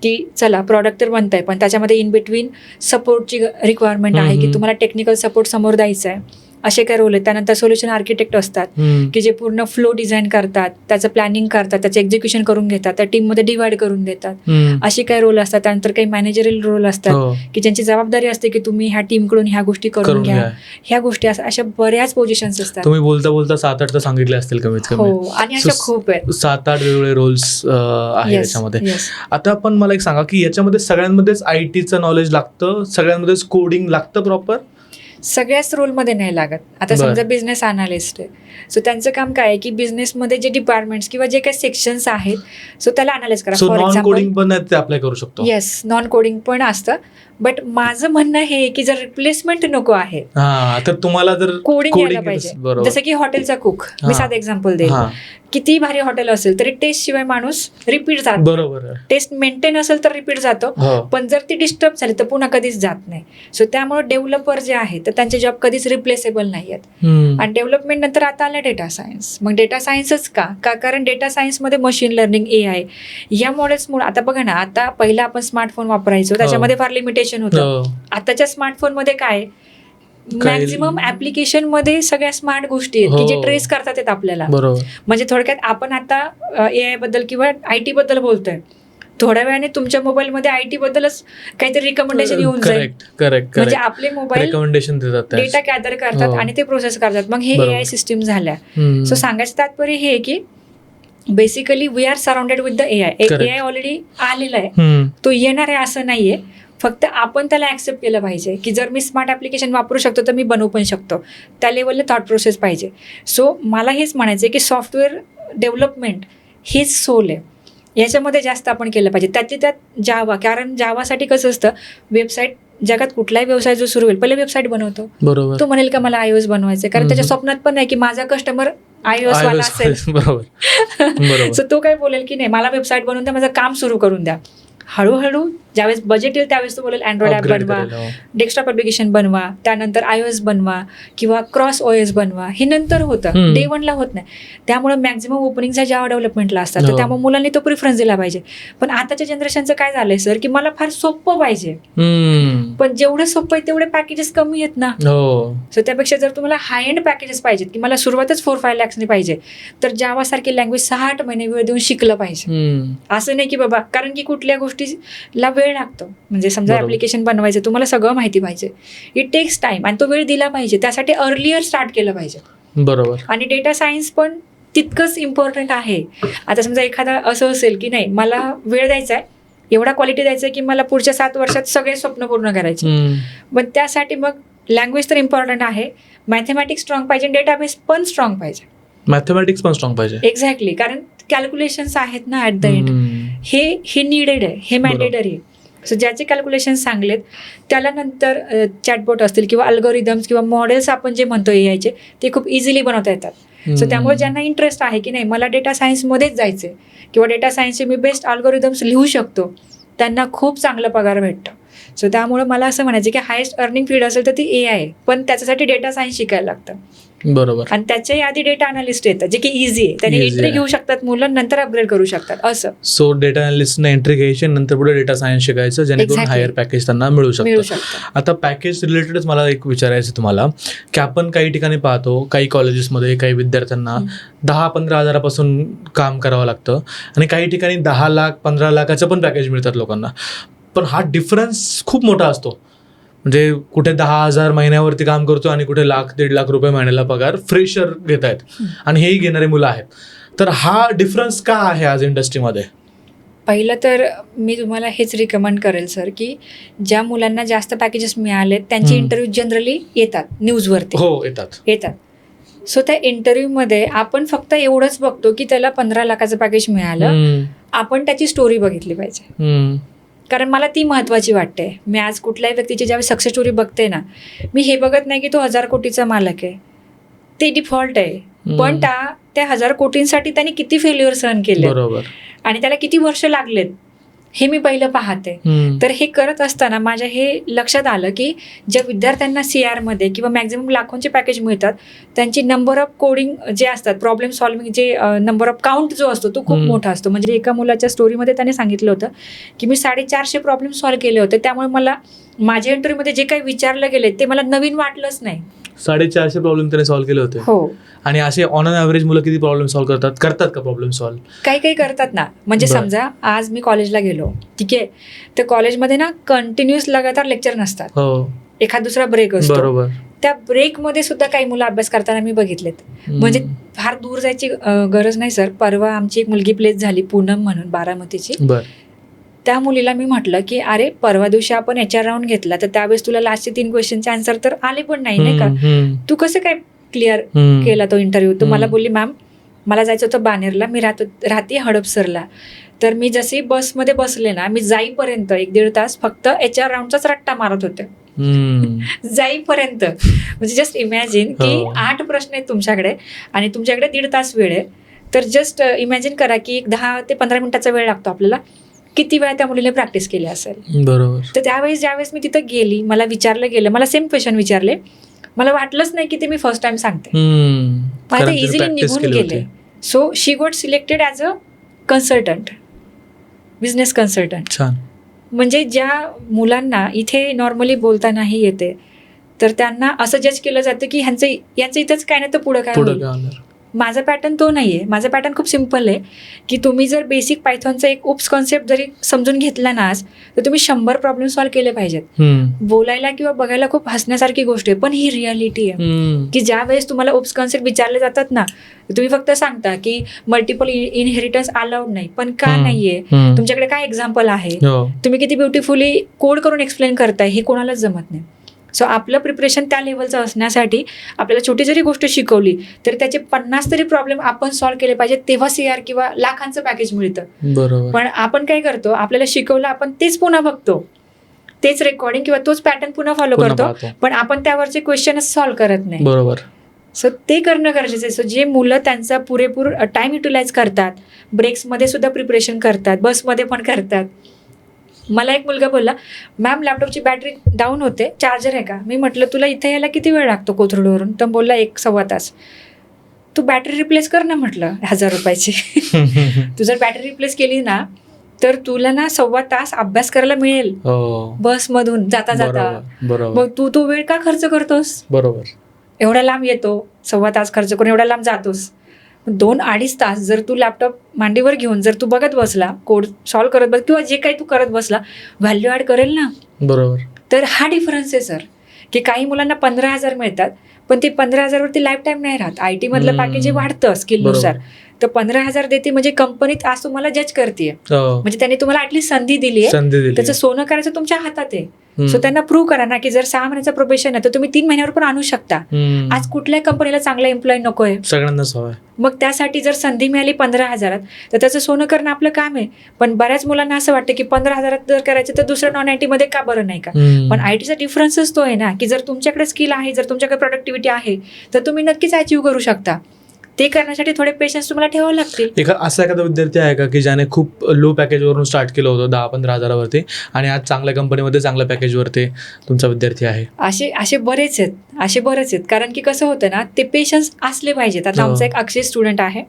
की चला प्रॉडक्ट तर बनत आहे पण त्याच्यामध्ये इन बिटवीन सपोर्टची रिक्वायरमेंट आहे की तुम्हाला टेक्निकल सपोर्ट समोर द्यायचा आहे. असे काय रोल आहेत. त्यानंतर सोल्युशन आर्किटेक्ट असतात की जे पूर्ण फ्लो डिझाईन करतात, त्याचं प्लॅनिंग करतात, त्याचं एक्झिक्युशन करून घेतात, त्या टीममध्ये डिवाइड करून देतात. असे काही रोल असतात. त्यानंतर काही मॅनेजरियल रोल असतात हो, की ज्यांची जबाबदारी असते की तुम्ही ह्या टीमकडून ह्या गोष्टी करून घ्या. ह्या गोष्टी अशा बऱ्याच पोझिशन्स असतात. तुम्ही बोलता बोलता 7-8 तर सांगितले असतील कमीत कमी. हो, आणि अशा खूप आहेत. 7-8 वेगवेगळे रोल्स आहे Yes, याच्यामध्ये. yes. आता पण मला एक सांगा की याच्यामध्ये सगळ्यांमध्येच ITचं नॉलेज लागतं, सगळ्यांमध्येच कोडिंग लागतं प्रॉपर? सगळ्याच रोलमध्ये नाही लागत. आता बरं. समजा बिझनेस अनालिस्ट आहे, सो त्यांचं काम काय आहे की बिझनेसमध्ये जे डिपार्टमेंट्स किंवा जे काही सेक्शन्स आहेत सो त्याला अनालाइज करा. So for non example, coding पण ते अप्लाय करू शकतो? येस, नॉन कोडिंग पण असतं. बट माझं म्हणणं हे की जर रिप्लेसमेंट नको आहे, हा, तर तुम्हाला जर कोडिंग यायला पाहिजे. बरोबर. जसं की हॉटेलचा कुक, हा. मी साधं एक्झाम्पल देईल. हा, किती भारी हॉटेल असेल तरी टेस्ट शिवाय माणूस रिपीट जात. बरोबर आहे. टेस्ट मेंटेन असेल तर रिपीट जातो, हो, पण जर ती डिस्टर्ब झाली तर पुन्हा कधीच जात नाही. सो त्यामुळे डेव्हलपर जे आहेत तर त्यांचे जॉब कधीच रिप्लेसेबल नाही आहेत. आणि डेव्हलपमेंट नंतर आता आलं डेटा सायन्स. मग डेटा सायन्सच का? कारण डेटा सायन्समध्ये मशीन लर्निंग, AI या मॉडेल्समुळे आता बघा ना, आता पहिला आपण स्मार्टफोन वापरायचो त्याच्यामध्ये फार लिमिटेशन होतं. हो, आताच्या स्मार्टफोनमध्ये काय काय- मॅक्झिमम ऍप्लिकेशन मध्ये सगळ्या स्मार्ट गोष्टी आहेत की जे हो. ट्रेस करतात येत आपल्याला. बरोबर. म्हणजे थोडक्यात आपण आता AI बद्दल किंवा IT बद्दल बोलतोय, थोड्या वेळाने तुमच्या मोबाईलमध्ये IT बद्दलच काहीतरी रिकमेंडेशन येऊन जाईल. करेक्ट. म्हणजे आपले मोबाईल रेकमेंडेशन देतात डेटा गॅदर करतात हो. आणि ते प्रोसेस करतात. मग हे बरोबर. AI सिस्टीम झाल्या. सो सांगायचं तात्पर्य हे की basically we are surrounded with the AI. Correct. AI already आलेला आहे, तो येणार आहे असं नाहीये. फक्त आपण त्याला ऍक्सेप्ट केलं पाहिजे की जर मी स्मार्ट ऍप्लिकेशन वापरू शकतो तर मी बनवू पण शकतो. त्या लेवलला थॉट प्रोसेस पाहिजे. सो मला हेच म्हणायचं आहे की सॉफ्टवेअर डेव्हलपमेंट हीच सोल आहे. याच्यामध्ये जास्त आपण केलं पाहिजे. त्यात जावा, कारण जावासाठी कसं असतं, वेबसाईट जगात कुठलाही व्यवसाय जो सुरू होईल पहिले वेबसाईट बनवतो. बरोबर. तो म्हणेल का मला iOS बनवायचं, कारण त्याच्या स्वप्नात पण नाही की माझा कस्टमर iOS वाला असेल. बरोबर. सो तो काय बोलेल की नाही मला वेबसाईट बनवून द्या, माझं काम सुरू करून द्या. हळूहळू ज्यावेळेस बजेट येईल त्यावेळेस तो बोलेल अँड्रॉइड ॲप Upgrade बनवा, करेल, हो. डेस्कटॉप ॲप्लिकेशन बनवा, त्यानंतर iOS बनवा किंवा क्रॉस OS बनवा. हे नंतर होतं, डे 1ला होत नाही. त्यामुळे मॅक्झिमम ओपनिंगच्या जावा डेव्हलपमेंटला असतात, तर हो. त्यामुळे मुलांनी तो प्रिफरन्स दिला पाहिजे. पण आताच्या जनरेशनचं काय झालंय सर की मला फार सोपं पाहिजे, पण जेवढं सोपं आहे तेवढे पॅकेजेस कमी आहेत ना. हो, सो त्यापेक्षा जर तुम्हाला हाय एंड पॅकेजेस पाहिजेत की मला सुरुवातच 4-5 लॅक्सनी पाहिजे, तर जावासारखी लँग्वेज 6-8 महिने वेळ देऊन शिकलं पाहिजे. असं नाही की बाबा, कारण की कुठल्या गोष्टीला वेळ लागतो. म्हणजे समजा बरोबर. ऍप्लिकेशन बनवायचं, तुम्हाला सगळं माहिती पाहिजे. इट टेक्स टाइम आणि तो वेळ दिला पाहिजे. त्यासाठी अर्लियर स्टार्ट केलं पाहिजे. बरोबर. आणि डेटा सायन्स पण तितकंच इम्पॉर्टंट आहे. आता समजा एखादा असं असेल की नाही मला वेळ द्यायचा आहे, एवढा क्वालिटी द्यायचा आहे की मला पुढच्या 7 वर्षात सगळे स्वप्न पूर्ण करायचे. पण त्यासाठी मग लँग्वेज तर इम्पॉर्टंट आहे, मॅथमॅटिक्स स्ट्रॉंग पाहिजे, डेटाबेस पण स्ट्रॉंग पाहिजे. मॅथमॅटिक्स पण स्ट्रॉंग पाहिजे. एक्झॅक्टली, कारण कॅल्क्युलेशन्स आहेत ना ॲट द एंड. हे नीडेड आहे, हे मॅन्डेटरी आहे. सो ज्याचे कॅल्क्युलेशन चांगलेत त्याला नंतर चॅटबॉट असतील किंवा अल्गोरिदम्स किंवा मॉडेल्स आपण जे म्हणतो AIचे ते खूप इझिली बनवता येतात. सो त्यामुळे ज्यांना इंटरेस्ट आहे की नाही मला डेटा सायन्समध्येच जायचं आहे किंवा डेटा सायन्सचे मी बेस्ट अल्गोरिदम्स लिहू शकतो, त्यांना खूप चांगला पगार भेटतो. सो त्यामुळे मला असं म्हणायचं की हायेस्ट अर्निंग फील्ड असेल तर ती AI आहे, पण त्याच्यासाठी डेटा सायन्स शिकायला लागतं. बरोबर. आणि त्याच्याही आधी डेटा अनालिस्ट येतात जे की इझी आहे, त्याने Easy एंट्री आहे. घेऊ शकतात मुलं, नंतर अपग्रेड करू शकतात असं. सो डेटा अनालिस्टने एंट्री घ्यायची, नंतर पुढे डेटा सायन्स शिकायचं, जेणेकरून Exactly. हायर पॅकेज त्यांना मिळू मिळू शकतं. शकतं. आता पॅकेज रिलेटेडच मला एक विचारायचं तुम्हाला की आपण काही ठिकाणी पाहतो, काही कॉलेजेसमध्ये काही विद्यार्थ्यांना 10-15 हजारापासून काम करावं लागतं आणि काही ठिकाणी 10 लाख 15 लाखाचं पण पॅकेज मिळतात लोकांना. पण हा डिफरन्स खूप मोठा असतो. म्हणजे कुठे 10,000 महिन्यावरती काम करतो आणि कुठे 1-1.5 लाख रुपये महिन्याला पगार फ्रेशर घेत आहेत आणि हेही घेणारे मुलं आहेत. तर हा डिफरन्स का आहे आज इंडस्ट्रीमध्ये? पहिलं तर मी तुम्हाला हेच रिकमेंड करेल सर, की ज्या मुलांना जास्त पॅकेजेस मिळालेत त्यांचे इंटरव्ह्यू जनरली येतात न्यूजवरती. हो, येतात. सो त्या इंटरव्ह्यूमध्ये आपण फक्त एवढंच बघतो की त्याला 15 लाखाचं पॅकेज मिळालं. आपण त्याची स्टोरी बघितली पाहिजे, कारण मला ती महत्त्वाची वाटते. मी आज कुठल्याही व्यक्तीची ज्यावेळी सक्सेस स्टोरी बघते ना, मी हे बघत नाही की तो 1000 कोटीचा मालक आहे, ते डिफॉल्ट आहे. पण त्या 1000 कोटींसाठी त्यांनी किती फेल्युअर सहन केले आणि त्याला किती वर्ष लागलेत हे मी पहिलं पाहते. तर हे करत असताना माझ्या हे लक्षात आलं की ज्या विद्यार्थ्यांना CR मध्ये किंवा मॅक्झिमम लाखोंचे पॅकेज मिळतात त्यांची नंबर ऑफ कोडिंग जे असतात, प्रॉब्लेम सॉल्विंग जे नंबर ऑफ काउंट जो असतो तो खूप मोठा असतो. म्हणजे एका मुलाच्या स्टोरीमध्ये त्याने सांगितलं होतं की मी 450 प्रॉब्लेम सॉल्व्ह केले होते, त्यामुळे मला माझ्या इंटरव्ह्यूमध्ये जे काही विचारलं गेले ते मला नवीन वाटलंच नाही. 450 प्रॉब्लेम त्याने सॉल्व्ह केले होते. हो. आणि असे ऑन अन ॲव्हरेज मुलं किती प्रॉब्लेम सॉल्व्ह करतात का प्रॉब्लेम सॉल्व्ह? काही करतात ना. म्हणजे समजा आज मी कॉलेजला गेलो, ठीक आहे, तर कॉलेजमध्ये ना कंटिन्युअस लगातार लेक्चर नसतात. हो. एखाद दुसरा ब्रेक असतो. बरोबर. त्या ब्रेकमध्ये सुद्धा काही मुलं अभ्यास करताना मी बघितलेत. म्हणजे फार दूर जायची गरज नाही सर. परवा आमची एक मुलगी प्लेस झाली, पूनम म्हणून, बारामतीची. त्या मुलीला मी म्हटलं की अरे परवा दिवशी आपण HR राऊंड घेतला तर त्यावेळेस तुला लास्टचे 3 क्वेश्चनचे आन्सर तर आले पण नाही का, तू कसं काय क्लिअर केला तो इंटरव्ह्यू? तर मला बोलली मॅम मला जायचं होतं बानेरला, मी राहते हडपसरला. तर मी जशी बसमध्ये बसले ना, मी जाईपर्यंत 1-1.5 तास फक्त HR राऊंडचाच रट्टा मारत होते जाईपर्यंत. म्हणजे जस्ट इमॅजिन की 8 प्रश्न आहेत तुमच्याकडे आणि तुमच्याकडे 1.5 तास वेळ आहे. तर जस्ट इमॅजिन करा की 10 ते 15 मिनिटाचा वेळ लागतो आपल्याला. किती वेळा त्या मुलीने प्रॅक्टिस केली असेल. बरोबर. तर ज्यावेळेस मी तिथं गेली, मला विचारलं गेलं, मला सेम क्वेश्चन विचारले, मला वाटलंच नाही की ते मी फर्स्ट टाइम सांगते. मला ते इझिली निघून गेले. So she got selected as a consultant, business consultant. म्हणजे ज्या मुलांना इथे नॉर्मली बोलता नाही येते तर त्यांना असं जज केलं जातं की यांचं इथंच काय नाही तर पुढं काय होईल. माझा पॅटर्न तो नाही आहे. माझा पॅटर्न खूप सिम्पल आहे की तुम्ही जर बेसिक पायथॉनचा एक उप्स कॉन्सेप्ट जरी समजून घेतला ना आज, तर तुम्ही 100 प्रॉब्लेम सॉल्व्ह केले पाहिजेत. बोलायला किंवा बघायला खूप हसण्यासारखी गोष्ट आहे, पण ही रियालिटी आहे की ज्या वेळेस तुम्हाला उप्स कॉन्सेप्ट विचारले जातात ना, तुम्ही फक्त सांगता की मल्टिपल इनहेरिटन्स अलाउड नाही. पण का नाहीये? तुमच्याकडे काय एक्झाम्पल आहे? तुम्ही किती ब्युटिफुली कोड करून एक्सप्लेन करताय, हे कोणालाच जमत नाही. सो आपलं प्रिपरेशन त्या लेवलचं असण्यासाठी आपल्याला छोटी जरी गोष्ट शिकवली तरी त्याचे 50 तरी प्रॉब्लेम आपण सॉल्व्ह केले पाहिजे, तेव्हा CR किंवा लाखांचं पॅकेज मिळतं. बरोबर. पण आपण काय करतो, आपल्याला शिकवलं आपण तेच पुन्हा बघतो, तेच रेकॉर्डिंग किंवा तोच पॅटर्न पुन्हा फॉलो करतो, पण आपण त्यावरचे क्वेश्चनच सॉल्व्ह करत नाही. बरोबर. सो ते करणं गरजेचं आहे. सो जे मुलं त्यांचा पुरेपूर टाइम युटिलाइज करतात, ब्रेक्समध्ये सुद्धा प्रिपरेशन करतात, बसमध्ये पण करतात. मला एक मुलगा बोलला मॅम लॅपटॉपची बॅटरी डाऊन होते, चार्जर आहे का? मी म्हटलं तुला इथे यायला किती वेळ लागतो कोथरूडवरून? तर बोलला 1-1.25 तास. तू बॅटरी रिप्लेस कर ना. म्हटलं 1000 रुपयाची तू जर बॅटरी रिप्लेस केली ना तर तुला ना 1.25 तास अभ्यास करायला मिळेल बसमधून जाता जाता. मग तू तो वेळ का खर्च करतोस? बरोबर. एवढा लांब येतो, 1.25 तास खर्च करून एवढा लांब जातोस. 2-2.5 तास जर तू लॅपटॉप मांडीवर घेऊन जर तू बघत बसला, कोड सॉल्व्ह करत बस किंवा जे काही तू करत बसला, व्हॅल्यू ॲड करेल ना. बरोबर. तर हा डिफरन्स आहे सर, की काही मुलांना 15,000 मिळतात पण ते 15,000 वरती लाईफ टाईम नाही राहत. IT मधलं पॅकेज हे वाढतं स्किलनुसार. तर 15,000 देते म्हणजे कंपनीत आज तुम्हाला जज करते, म्हणजे त्यांनी तुम्हाला ऍटलीस्ट संधी दिली आहे, त्याचं सोनं करायचं तुमच्या हातात आहे. सो त्यांना प्रूव्ह करा ना की जर 6 महिन्याचं प्रोबेशन आहे तर तुम्ही 3 महिन्यावर पण आणू शकता. आज कुठल्या कंपनीला चांगला एम्प्लॉय नकोय, सगळ्यांनाच हवंय. मग त्यासाठी जर संधी मिळाली 15,000 तर त्याचं सोनं करणं आपलं काम आहे. पण बऱ्याच मुलांना असं वाटतं की 15,000 जर करायचं तर दुसऱ्या नॉन IT मध्ये का बरं नाही का? पण ITचा डिफरन्सच तो आहे ना की जर तुमच्याकडे स्किल आहे, जर तुमच्याकडे प्रोडक्टिव्हिटी आहे तर तुम्ही नक्कीच अचीव्ह करू शकता. ते करण्यासाठी थोडे पेशन्स तुम्हाला ठेवावे लागतील. असा एखादा विद्यार्थी आहे का की ज्याने खूप लो पॅकेजवरून स्टार्ट केलं होतं 10-15 हजारावरती आणि आज चांगल्या कंपनीमध्ये चांगल्या पॅकेजवरती तुमचा विद्यार्थी आहे? असे बरेच आहेत. कारण की कसं होतं ना, ते पेशन्स असले पाहिजेत. आता आमचा एक अक्षय स्टुडंट आहे.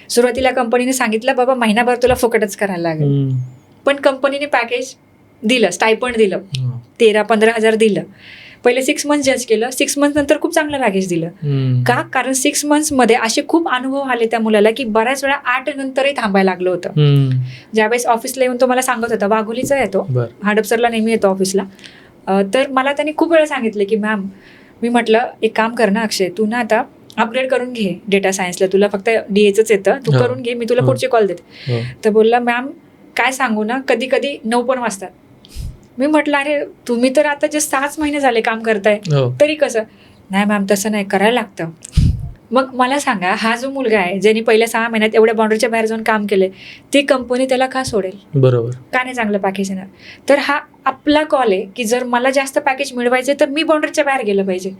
सुरुवातीला कंपनीने सांगितलं बाबा महिनाभर तुला फुकटच करायला लागेल, पण कंपनीने पॅकेज दिलं, स्टायपंड दिलं, 13-15 हजार दिलं. पहिले 6 मंथ्स जज केलं, 6 मंथ्स नंतर खूप चांगलं पॅकेज दिलं. का? कारण 6 मंथ्स मध्ये असे खूप अनुभव आले त्या मुलाला की बऱ्याच वेळा 8 नंतरही थांबायला लागलं होतं. ज्यावेळेस ऑफिसला येऊन तो मला सांगत होता, वाघोलीचा येतो, हडपसरला नेहमी येतो ऑफिसला. तर मला त्यांनी खूप वेळा सांगितलं की मॅम, मी म्हटलं एक काम कर ना अक्षय, तू ना आता अपग्रेड करून घे डेटा सायन्सला, तुला फक्त DAचंच येतं, तू करून घे, मी तुला पुढचे कॉल देते. तर बोलला मॅम काय सांगू ना, कधी कधी 9 पण वाजतात. मी म्हटलं अरे तुम्ही तर आता जे 6 महिने झाले काम करताय, तरी कसं? नाही मॅम तसं नाही, करायला लागतं. मग मला सांगा, हा जो मुलगा आहे ज्यांनी पहिल्या 6 महिन्यात एवढ्या बाउंड्रीच्या बाहेर जाऊन काम केले, ती कंपनी त्याला का सोडेल? बरोबर. का नाही चांगलं पॅकेज येणार? तर हा आपला कॉल आहे की जर मला जास्त पॅकेज मिळवायचे तर मी बाउंड्रीच्या बाहेर गेलं पाहिजे.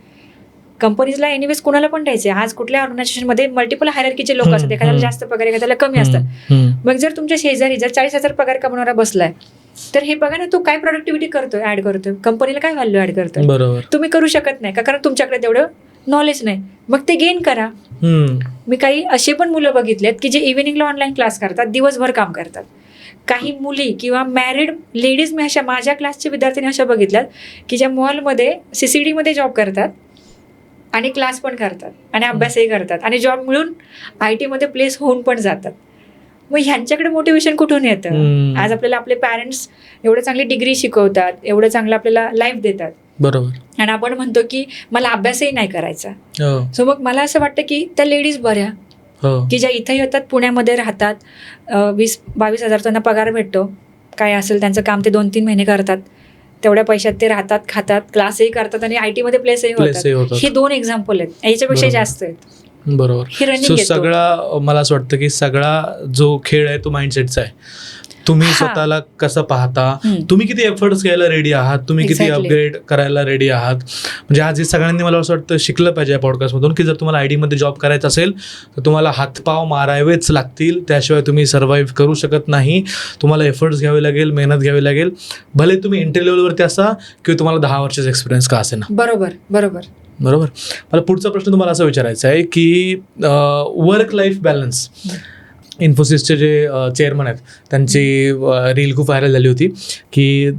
कंपनीजला एनिवेज कोणाला पण द्यायचे. आज कुठल्या ऑर्गनायझेशनमध्ये मल्टिपल हायरार्कीचे लोक असतात, एखाद्याला जास्त पगार एखाद्याला कमी असतात. मग जर तुमच्या शेजारी जर 40,000 पगार कमवणारा बसलाय, तर हे बघा ना, तो काय प्रोडक्टिव्हिटी करतोय, ऍड करतोय, कंपनीला काय व्हॅल्यू ऍड करतोय. बरोबर. तुम्ही करू शकत नाही का? कारण तुमच्याकडे तेवढं नॉलेज नाही. मग ते गेन करा. मी काही असे पण मुलं बघितलेत की जे इव्हिनिंगला ऑनलाईन क्लास करतात, दिवसभर काम करतात. काही मुली किंवा मॅरिड लेडीज, मी अशा माझ्या क्लासचे विद्यार्थ्यांनी अशा बघितल्यात की ज्या मॉलमध्ये CCD मध्ये जॉब करतात आणि क्लास पण करतात आणि अभ्यासही करतात आणि जॉब मिळून IT मध्ये प्लेस होऊन पण जातात. मग ह्यांच्याकडे मोटिवेशन कुठून येतं? आज आपल्याला आपले पॅरेंट्स एवढं चांगली डिग्री शिकवतात, एवढं चांगलं आपल्याला लाईफ देतात. बरोबर. आणि आपण म्हणतो की मला अभ्यासही नाही करायचा. सो मग मला असं वाटतं की त्या लेडीज बऱ्या की ज्या इथं येतात, पुण्यामध्ये राहतात, 20-22 हजार त्यांना पगार भेटतो, काय असेल त्यांचं काम ते 2-3 महिने करतात, तेवढ्या पैशात ते राहतात, खातात, क्लासही करतात आणि IT मध्ये प्लेसही होतात. हे 2 एक्झाम्पल आहेत, याच्यापेक्षा जास्त आहेत. बरोबर. ही रनिंग सगळा मला असं वाटतं की सगळा जो खेळ आहे तो माइंडसेटचा आहे. तुम्ही स्वतःला कसं पाहता, तुम्ही किती एफर्ट्स घ्यायला रेडी आहात, तुम्ही किती अपग्रेड करायला रेडी आहात. म्हणजे आज हे सगळ्यांनी मला असं वाटतं शिकलं पाहिजे या पॉडकास्टमधून की जर तुम्हाला IT मध्ये जॉब करायचा असेल तर तुम्हाला हातपाव मारावेच लागतील, त्याशिवाय तुम्ही सर्व्हाइव्ह करू शकत नाही. तुम्हाला एफर्ट्स घ्यावे लागेल, मेहनत घ्यावी लागेल, भले तुम्ही इंटर लेवलवरती असा किंवा तुम्हाला 10 वर्षाचा एक्सपिरियन्स का असे ना. बरोबर बरोबर बरोबर. मला पुढचा प्रश्न तुम्हाला असा विचारायचा आहे की वर्क लाईफ बॅलन्स. इन्फोसिसचे जे चेअरमन आहेत त्यांची रील खूप व्हायरल झाली होती की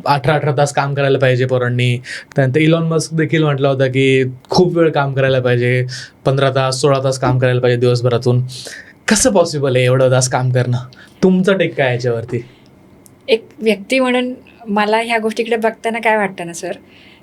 18 तास काम करायला पाहिजे पोरांनी. त्यानंतर इलॉन मस्क देखील म्हटलं होतं की खूप वेळ काम करायला पाहिजे, 15 तास 16 तास काम करायला पाहिजे दिवसभरातून. कसं पॉसिबल आहे एवढं तास काम करणं? तुमचा टेक काय याच्यावरती? एक व्यक्ती म्हणून मला ह्या गोष्टीकडे बघताना काय वाटतं ना सर,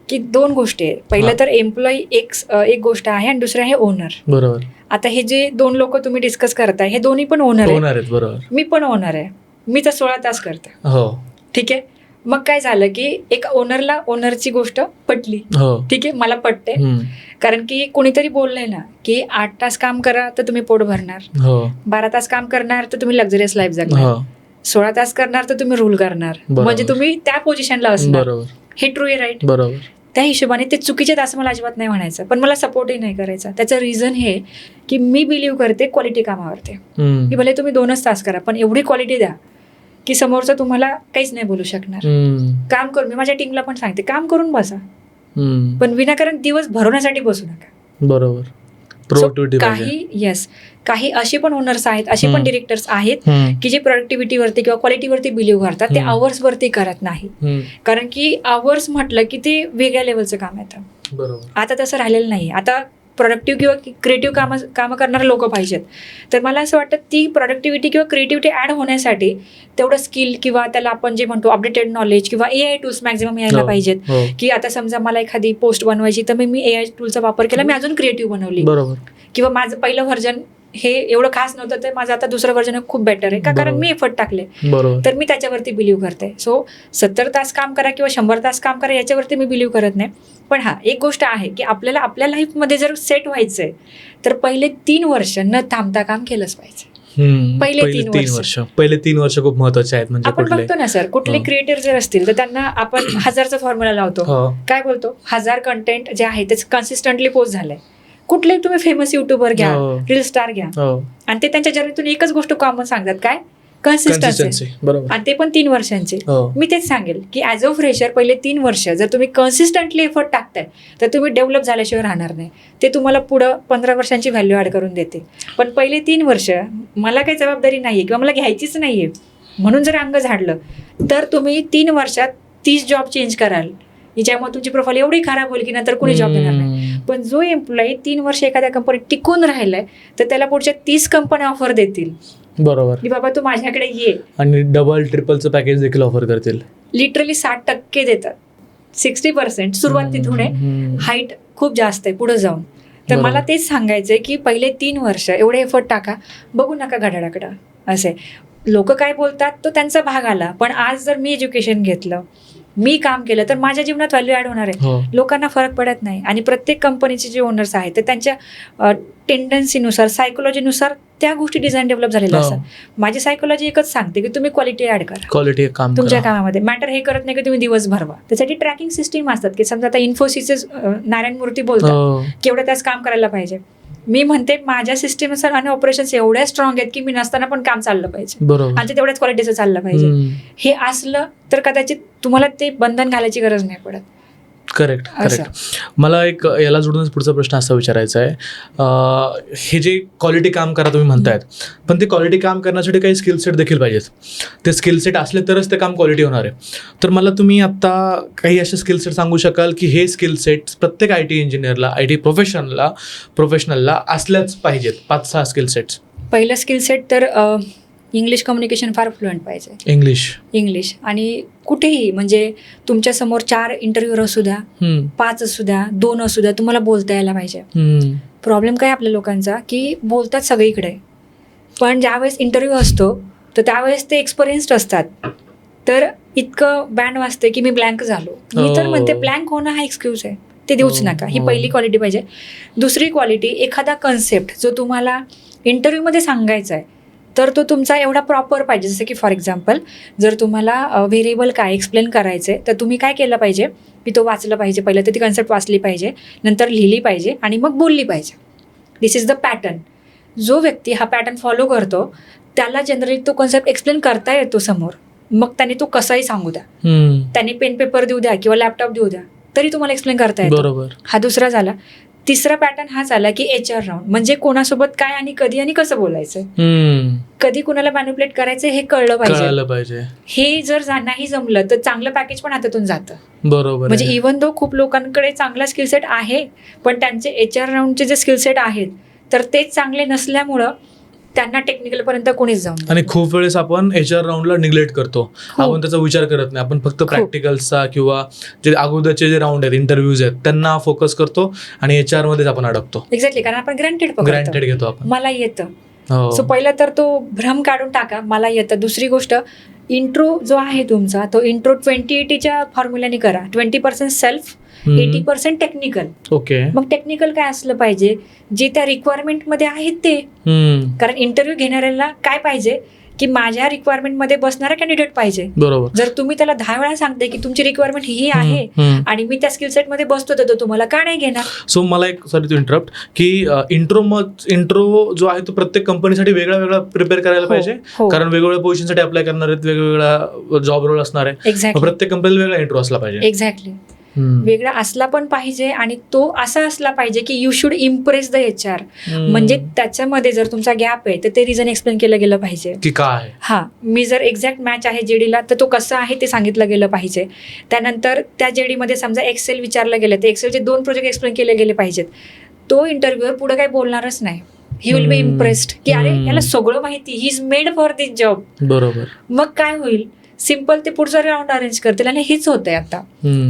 की 2 गोष्टी आहेत. पहिलं तर एम्प्लॉई एक गोष्ट आहे आणि दुसरं आहे ओनर. बरोबर. आता हे जे 2 लोक तुम्ही डिस्कस करताय, हे दोन्ही पण ओनर आहेत. बरोबर. मी पण ओनर आहे. मी तर 16 तास करते. हो. ठीक आहे. मग काय झालं की एक ओनरला ओनरची गोष्ट पटली. हो. ठीक आहे, मला पटते. कारण की कोणीतरी बोललंय ना की 8 तास काम करा तर तुम्ही पोट भरणार, 12 तास काम करणार तर तुम्ही लक्झरियस लाईफ जगणार, 16 तास करणार तर तुम्ही रूल करणार, म्हणजे तुम्ही त्या पोझिशनला असणार. हे ट्रू आहे, राईट? बरोबर. त्या हिशोबाने ते चुकीचे असं मला अजिबात नाही म्हणायचं, पण मला सपोर्टही नाही करायचा. त्याचं रिझन हे की मी बिलीव्ह करते क्वालिटी कामावरती, की भले तुम्ही 2च तास करा पण एवढी क्वालिटी द्या की समोरचं तुम्हाला काहीच नाही बोलू शकणार. काम करून, मी माझ्या टीमला पण सांगते, काम करून बसा, पण विनाकारण दिवस भरवण्यासाठी बसू नका. बरोबर. काही असे पण ओनर्स आहेत, असे पण डिरेक्टर्स आहेत की जे प्रोडक्टिव्हिटीवरती किंवा क्वालिटीवरती बिलीव्ह करतात, ते आवर्स वरती करत नाही. कारण की आवर्स म्हटलं की ते वेगळ्या लेवलचं काम येतं. बरोबर. आता तसं राहिलेलं नाही. आता प्रोडक्टिव्ह किंवा क्रिएटिव्ह कामं करणारे लोक पाहिजेत. तर मला असं वाटतं ती प्रोडक्टिव्हिटी किंवा क्रिएटिव्हिटी ऍड होण्यासाठी तेवढं स्किल किंवा त्याला आपण जे म्हणतो अपडेटेड नॉलेज किंवा AI टूल्स मॅक्झिमम यायला पाहिजेत. की आता समजा मला एखादी पोस्ट बनवायची तर मी AI टूलचा वापर केला, मी अजून क्रिएटिव्ह बनवली. बरोबर. किंवा माझं पहिलं व्हर्जन हे एवढं खास नव्हतं तर माझं आता दुसरं व्हर्जन खूप बेटर आहे, का कारण मी एफर्ट टाकले. तर मी त्याच्यावरती बिलीव्ह करते. सो 70 तास काम करा किंवा 100 तास काम करा याच्यावरती मी बिलीव्ह करत नाही. पण हा एक गोष्ट आहे की आपल्याला आपल्या लाईफमध्ये जर सेट व्हायचंय तर पहिले 3 वर्ष न थांबता काम केलंच पाहिजे. पहिले 3 वर्ष खूप महत्वाचे आहेत. म्हणजे आपण बघतो ना सर, कुठले क्रिएटर जर असतील तर त्यांना आपण 1000चा फॉर्म्युला लावतो. काय बोलतो, 1000 कंटेंट जे आहे ते कन्सिस्टंटली पोस्ट झालंय. कुठले तुम्ही फेमस युट्यूबर घ्या, रील स्टार घ्या, आणि ते त्यांच्या जर्नीतून एकच गोष्ट कॉमन सांगतात, काय, कन्सिस्टन्सी. आणि ते पण 3 वर्षांचे. मी तेच सांगेल की ऍज अ फ्रेशर पहिले 3 वर्ष जर तुम्ही कन्सिस्टंटली एफर्ट टाकताय तर तुम्ही डेव्हलप झाल्याशिवाय राहणार नाही. ते तुम्हाला पुढं 15 वर्षांची व्हॅल्यू ऍड करून देते. पण पहिले 3 वर्ष मला काही जबाबदारी नाहीये किंवा मला घ्यायचीच नाहीये म्हणून जर अंग झाडलं तर तुम्ही 3 वर्षात 30 जॉब चेंज कराल, ज्यामुळे तुमची प्रोफाईल एवढी खराब होईल की नंतर कोणी जॉब देणार नाही. पण जो एम्प्लॉई 3 वर्ष एखाद्या कंपनीत टिकून राहिलाय तर त्याला पुढच्या 30 कंपन्या ऑफर देतील. बरोबर. की बाबा तू माझ्याकडे ये, आणि डबल ट्रिपलचं पॅकेज देखील ऑफर करतील. लिटरली 60% देतात, 60% सुरुवात तिथून आहे. हाईट खूप जास्त आहे पुढे जाऊन. तर मला तेच सांगायचंय की पहिले 3 वर्ष एवढे एफर्ट टाका, बघू नका घड्याळाकडं. असे लोक काय बोलतात तो त्यांचा भाग आला, पण आज जर मी एज्युकेशन घेतलं, मी काम केलं, तर माझ्या जीवनात व्हॅल्यू ॲड होणार आहे. हो. लोकांना फरक पडत नाही. आणि प्रत्येक कंपनीचे जे ओनर्स आहेत ते त्यांच्या टेंडन्सीनुसार, सायकोलॉजीनुसार त्या गोष्टी डिझाईन डेव्हलप झालेल्या हो. असतात. माझी सायकोलॉजी एकच सांगते की तुम्ही क्वालिटी ॲड करा क्वालिटी काम तुमच्या करा. कामामध्ये. मॅटर हे करत नाही की तुम्ही दिवस भरवा. त्यासाठी ट्रॅकिंग सिस्टीम असतात की समजा आता इन्फोसिसचे नारायण मूर्ती बोलतात हो. की एवढं त्याच काम करायला पाहिजे. मी म्हणते माझ्या सिस्टीमनुसार आणि ऑपरेशन्स एवढ्या स्ट्रॉंग आहेत की मी नसताना पण काम चाललं पाहिजे बरोबर. आणि ते तेवढ्याच क्वालिटीचं चाललं पाहिजे. हे असलं तर कदाचित तुम्हाला ते बंधन घालायची गरज नाही पडत. करेक्ट असं. करेक्ट. मला एक याला जोडूनच पुढचा प्रश्न असा विचारायचा आहे, हे जे क्वालिटी काम करा तुम्ही म्हणतायत, पण ते क्वालिटी काम करण्यासाठी काही स्किल सेट देखील पाहिजेत. ते स्किल सेट असले तरच ते काम क्वालिटी होणार आहे. तर मला तुम्ही आत्ता काही असे स्किल सेट सांगू शकाल की हे स्किल सेट प्रत्येक IT इंजिनियरला, IT प्रोफेशनलला असल्याच पाहिजेत, 5-6 स्किल सेट्स. पहिलं स्किल सेट तर इंग्लिश कम्युनिकेशन फार फ्लुएंट पाहिजे. इंग्लिश आणि कुठेही म्हणजे तुमच्यासमोर 4 इंटरव्ह्यूर असू द्या, 5 असू द्या, 2 असू द्या, तुम्हाला बोलता यायला पाहिजे. प्रॉब्लेम काय आपल्या लोकांचा की बोलतात सगळीकडे, पण ज्यावेळेस इंटरव्ह्यू असतो तर त्यावेळेस ते एक्सपिरियन्स्ड असतात, तर इतकं बँड वाजते की मी ब्लँक झालो. मी तर म्हणते ब्लँक होणं हा एक्सक्यूज आहे, ते देऊच नका. ही पहिली क्वालिटी पाहिजे. दुसरी क्वालिटी, एखादा कन्सेप्ट जो तुम्हाला इंटरव्ह्यूमध्ये सांगायचा आहे तर तो तुमचा एवढा प्रॉपर पाहिजे. जसं की फॉर एक्झाम्पल जर तुम्हाला व्हेरिएबल काय एक्सप्लेन करायचं आहे तर तुम्ही काय केलं पाहिजे की तो वाचलं पाहिजे, पहिलं तर ती कन्सेप्ट वाचली पाहिजे, नंतर लिहिली पाहिजे आणि मग बोलली पाहिजे. दिस इज द पॅटर्न. जो व्यक्ती हा पॅटर्न फॉलो करतो त्याला जनरली तो कन्सेप्ट एक्सप्लेन करता येतो समोर. मग त्याने तो कसाही सांगू द्या, त्याने पेन पेपर देऊ द्या किंवा लॅपटॉप देऊ द्या, तरी तुम्हाला एक्सप्लेन करता येतो. बरोबर. हा दुसरा झाला. तिसरा पॅटर्न हा झाला की HR राऊंड, म्हणजे कोणासोबत काय आणि कधी आणि कसं बोलायचं, कधी कुणाला मॅनिप्युलेट करायचं हे कळलं पाहिजे. हे जर नाही जमलं तर चांगलं पॅकेज पण हातातून जातं. बरोबर. म्हणजे इव्हन दो खूप लोकांकडे चांगला स्किल सेट आहे, पण त्यांचे HR राऊंडचे जे स्किल सेट आहेत तर तेच चांगले नसल्यामुळं त्यांना टेक्निकल पर्यंत कोणीच जाऊन. आणि खूप वेळेस आपण HR राऊंडला निग्लेक्ट करतो, आपण त्याचा विचार करत नाही. आपण फक्त प्रॅक्टिकल्सचा किंवा जे अगोदरचे जे राऊंड आहेत, इंटरव्ह्यूज आहेत, त्यांना फोकस करतो आणि HR मध्येच आपण अडकतो. एक्झॅक्टली, कारण आपण ग्रँटेड घेतो आपण. मला येतं. सो पहिला तर तो भ्रम काढून टाका, मला येतं. दुसरी गोष्ट, इंट्रो जो आहे तुमचा तो इंट्रो 20-80च्या फॉर्म्युल्याने करा. 20% सेल्फ, 80% टेक्निकल. ओके. मग टेक्निकल काय असलं पाहिजे, जे त्या रिक्वायरमेंटमध्ये आहेत ते. कारण इंटरव्ह्यू घेणाऱ्याला काय पाहिजे की माझ्या रिक्वायरमेंटमध्ये बसणारा कॅन्डिडेट पाहिजे. बरोबर. जर तुम्ही त्याला 10 वेळा सांगते की तुमची रिक्वायरमेंट ही आहे आणि मी त्या स्किल सेट मध्ये बसतो तर तो तुम्हाला का नाही घेणार. सो मला एक सॉरी टू इंटरप्ट की इंट्रो जो आहे तो प्रत्येक कंपनीसाठी वेगळा प्रिपेअर करायला पाहिजे, कारण वेगवेगळ्या पोझिशनसाठी अप्लाय करणार आहेत, वेगवेगळ्या जॉब रोल असणार आहे. एक्झॅक्टली. प्रत्येक कंपनीला वेगळा इंट्रो असला पाहिजे. एक्झॅक्टली. वेगळा असला पण पाहिजे आणि तो असा असला पाहिजे की you should impress the HR. म्हणजे त्याच्यामध्ये जर तुमचा गॅप आहे तर ते रिझन एक्सप्लेन केलं गेलं पाहिजे की काय. हा, मी जर एक्झॅक्ट मॅच आहे JD ला तर तो कसं आहे ते सांगितलं गेलं पाहिजे. त्यानंतर त्या JD मध्ये समजा एक्सेल विचारलं गेलं तर एक्सेलचे 2 प्रोजेक्ट एक्सप्लेन केले गेले पाहिजेत. तो इंटरव्ह्यूअर पुढे काही बोलणारच नाही. ही विल बी इम्प्रेस्ड की अरे याला सगळं माहिती, he is made for this job. बरोबर. मग काय होईल, सिम्पल ते पुढचा राऊंड अरेंज करतील आणि हेच होतंय आता.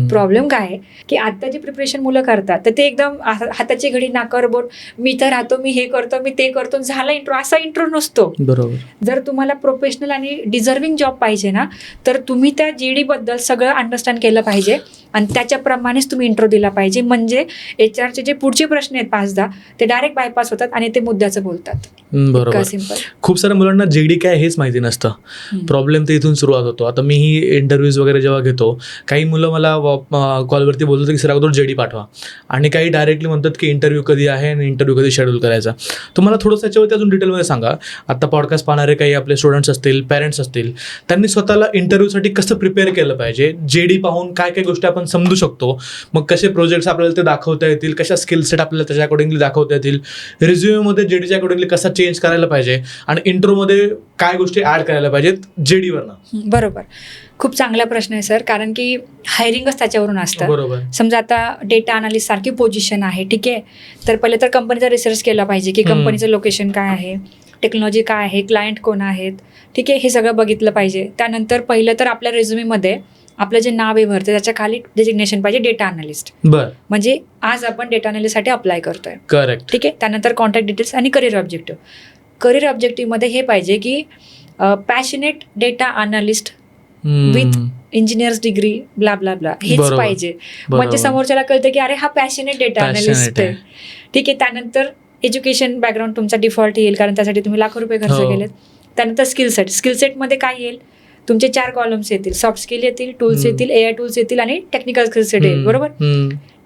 प्रॉब्लेम काय आहे की आता जे प्रिपरेशन मुलं करतात तर ते एकदम हाताची घडी नाकावर बोट, मी तर राहतो, मी हे करतो, मी ते करतो, झाला इंट्रो. असा इंट्रो नसतो. बरोबर. जर तुम्हाला प्रोफेशनल आणि डिझर्विंग जॉब पाहिजे ना तर तुम्ही त्या JD बद्दल सगळं अंडरस्टँड केलं पाहिजे आणि त्याच्याप्रमाणेच तुम्ही इंट्रो दिला पाहिजे. म्हणजे HRचे जे पुढचे प्रश्न आहेत 5-10 ते डायरेक्ट बायपास होतात आणि ते मुद्द्याचं बोलतात. बरोबर. सिम्पल. खूप साऱ्या मुलांना JD काय हेच माहिती नसतं. प्रॉब्लेम तर इथून सुरुवात होतो. आता मीही इंटरव्ह्यूज वगैरे जेव्हा घेतो, काही मुलं मला कॉलवरती बोलतात की सर अगोदर JD पाठवा, आणि काही डायरेक्टली म्हणतात की इंटरव्ह्यू कधी आहे आणि इंटरव्ह्यू कधी शेड्यूल करायचा. तुम्हाला थोडंसं त्याच्यावरती अजून डिटेलमध्ये सांगा. आता पॉडकास्ट पाहणारे काही आपले स्टुडंट्स असतील, पेरेंट्स असतील, त्यांनी स्वतःला इंटरव्ह्यूसाठी कसं प्रिपेअर केलं पाहिजे, JD पाहून काय काय गोष्टी आपण समजू शकतो, मग कसे प्रोजेक्ट्स आपल्याला ते दाखवता येतील, कशा स्किल सेट आपल्याला त्याच्या अकॉर्डिंगली दाखवता येतील, रिझ्युमेमध्ये JDच्या अकॉर्डिंगली कसा चेंज करायला पाहिजे आणि इंट्रोमध्ये काय गोष्टी ॲड करायला पाहिजेत JDवरनं. बरोबर. खूप चांगला प्रश्न आहे सर, कारण की हायरिंगच त्याच्यावरून असतं. बरोबर. समजा आता डेटा अनालिस्ट सारखी पोझिशन आहे, ठीक आहे, तर पहिले तर कंपनीचा रिसर्च केला पाहिजे की कंपनीचं लोकेशन काय आहे, टेक्नॉलॉजी काय आहे, क्लायंट कोण आहेत, ठीक आहे, हे सगळं बघितलं पाहिजे. त्यानंतर पहिलं तर आपल्या रेझ्युमीमध्ये आपलं जे नाव आहे भरतं त्याच्या खाली डेजिग्नेशन पाहिजे डेटा अनालिस्ट. बरं. म्हणजे आज आपण डेटा अनालिस्टसाठी अप्लाय करतोय. करेक्ट. ठीक आहे. त्यानंतर कॉन्टॅक्ट डिटेल्स आणि करिअर ऑब्जेक्टिव्ह. करिअर ऑब्जेक्टिव्हमध्ये हे पाहिजे की passionate data analyst with engineers degree blah blah blah हेच बरोबर. पाहिजे. बरोबर. म्हणजे समोरच्याला कळतं की अरे हा पॅशनेट डेटा अनालिस्ट आहे. ठीक आहे. त्यानंतर एज्युकेशन बॅकग्राऊंड तुमचा डिफॉल्ट येईल, कारण त्यासाठी तुम्ही लाखो रुपये खर्च हो. केलेत. त्यानंतर स्किल सेटमध्ये काय येईल, तुमचे 4 कॉलम्स येतील. सॉफ्ट स्किल येतील, टूल्स येतील, AI टूल्स येतील आणि टेक्निकल स्किल सेट येईल. बरोबर.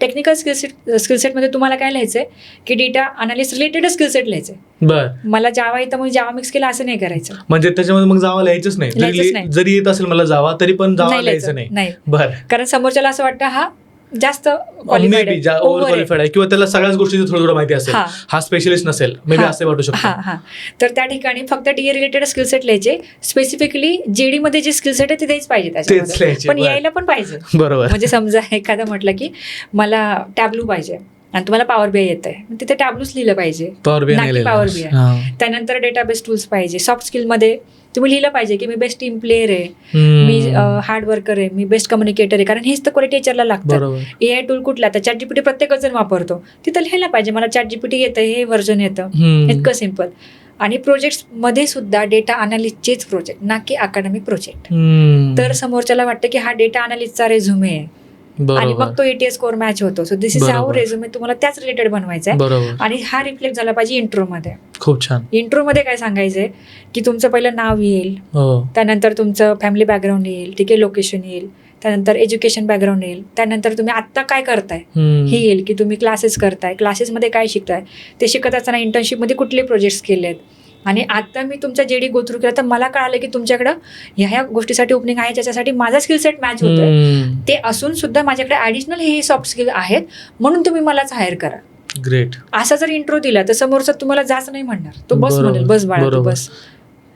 टेक्निकल स्किल सेटमध्ये तुम्हाला काय लिहायचंय की data analyst related skill set लिहायचंय. बर. मला जावा येतं मग जावा मिक्स केला असं नाही करायचं. म्हणजे त्याच्यामध्ये मग जावा लिहायचंच नाही. लिहायचंच नाही. जरी येत असेल मला जावा तरी पण जावा नाही लिहायचं लिहायचं नाही. नाही. बर. कारण समोरच्याला असं वाटतं हा जास्त ओव्हर क्वालिफाईड आहे. क्वालिफाईड आहे किंवा त्याला सगळ्याच गोष्टीचं थोडं थोडं माहिती असेल. हा. हा स्पेशलिस्ट नसेल, मे बी हा. असे वाटू शकतो. हा. तर त्या ठिकाणी फक्त टीए रिलेटेड स्किल सेट लिहायचे. स्पेसिफिकली जेडी मध्ये जे स्किल सेट आहे ते द्यायच पाहिजे तेच त्याच्यामध्ये. लिहायचे. पण बरं. यायला पण पाहिजे. बरोबर. म्हणजे समजा एखादं म्हटलं की मला टॅब्लू पाहिजे आणि तुम्हाला पॉवर बीआय येत आहे, तिथे टॅब्लूच लिहिलं पाहिजे. पॉवर बी नाही पॉवर बीआय. त्यानंतर डेटाबेस टूल्स पाहिजे. सॉफ्ट स्किलमध्ये तुम्ही लिहिलं पाहिजे की मी बेस्ट टीम प्लेअर आहे, मी हार्ड वर्कर आहे, मी बेस्ट कम्युनिकेटर आहे. कारण हेच तर क्वालिटी टीचरला लागतं. बरोबर. AI टूल कुठला तर ChatGPT प्रत्येकच जण वापरतो, तिथं लिहायला पाहिजे मला ChatGPT येतं, हे व्हर्जन येतं. इतकं सिम्पल. आणि प्रोजेक्ट मध्ये सुद्धा डेटा अनालिस्टचेच प्रोजेक्ट, ना की अकॅडमिक प्रोजेक्ट. तर समोरच्याला वाटतं की हा डेटा अनालिस्टचा रेझ्युमे आहे आणि मग तो ATS स्कोर मॅच होतो. So this is how resume तुम्हाला त्याच रिलेटेड बनवायचा आहे. बरोबर. आणि हा रिफ्लेक्ट झाला पाहिजे इंट्रोमध्ये. खूप छान. इंट्रोमध्ये काय सांगायचंय की तुमचं पहिलं नाव येईल, हो. त्यानंतर तुमचं फॅमिली बॅकग्राऊंड येईल, ठीक आहे, लोकेशन येईल, त्यानंतर एज्युकेशन बॅकग्राऊंड येईल, त्यानंतर तुम्ही आत्ता काय करताय हे येईल, की तुम्ही क्लासेस करताय, क्लासेसमध्ये काय शिकताय, ते शिकत असताना इंटर्नशिपमध्ये कुठले प्रोजेक्ट्स केलेत. आणि आता मी तुमचा जेडी गो थ्रू केला तर मला कळालं की तुमच्याकडं ह्या गोष्टीसाठी ओपनिंग आहे ज्याच्यासाठी माझा स्किल सेट मॅच होतोय. ते असून सुद्धा माझ्याकडे ऍडिशनल हे सॉफ्ट स्किल आहेत म्हणून तुम्ही मलाच हायर करा. ग्रेट. असा जर इंट्रो दिला तर समोरचा तुम्हाला जाच नाही म्हणणार, तो बस म्हणेल, बस बाळा तू बस.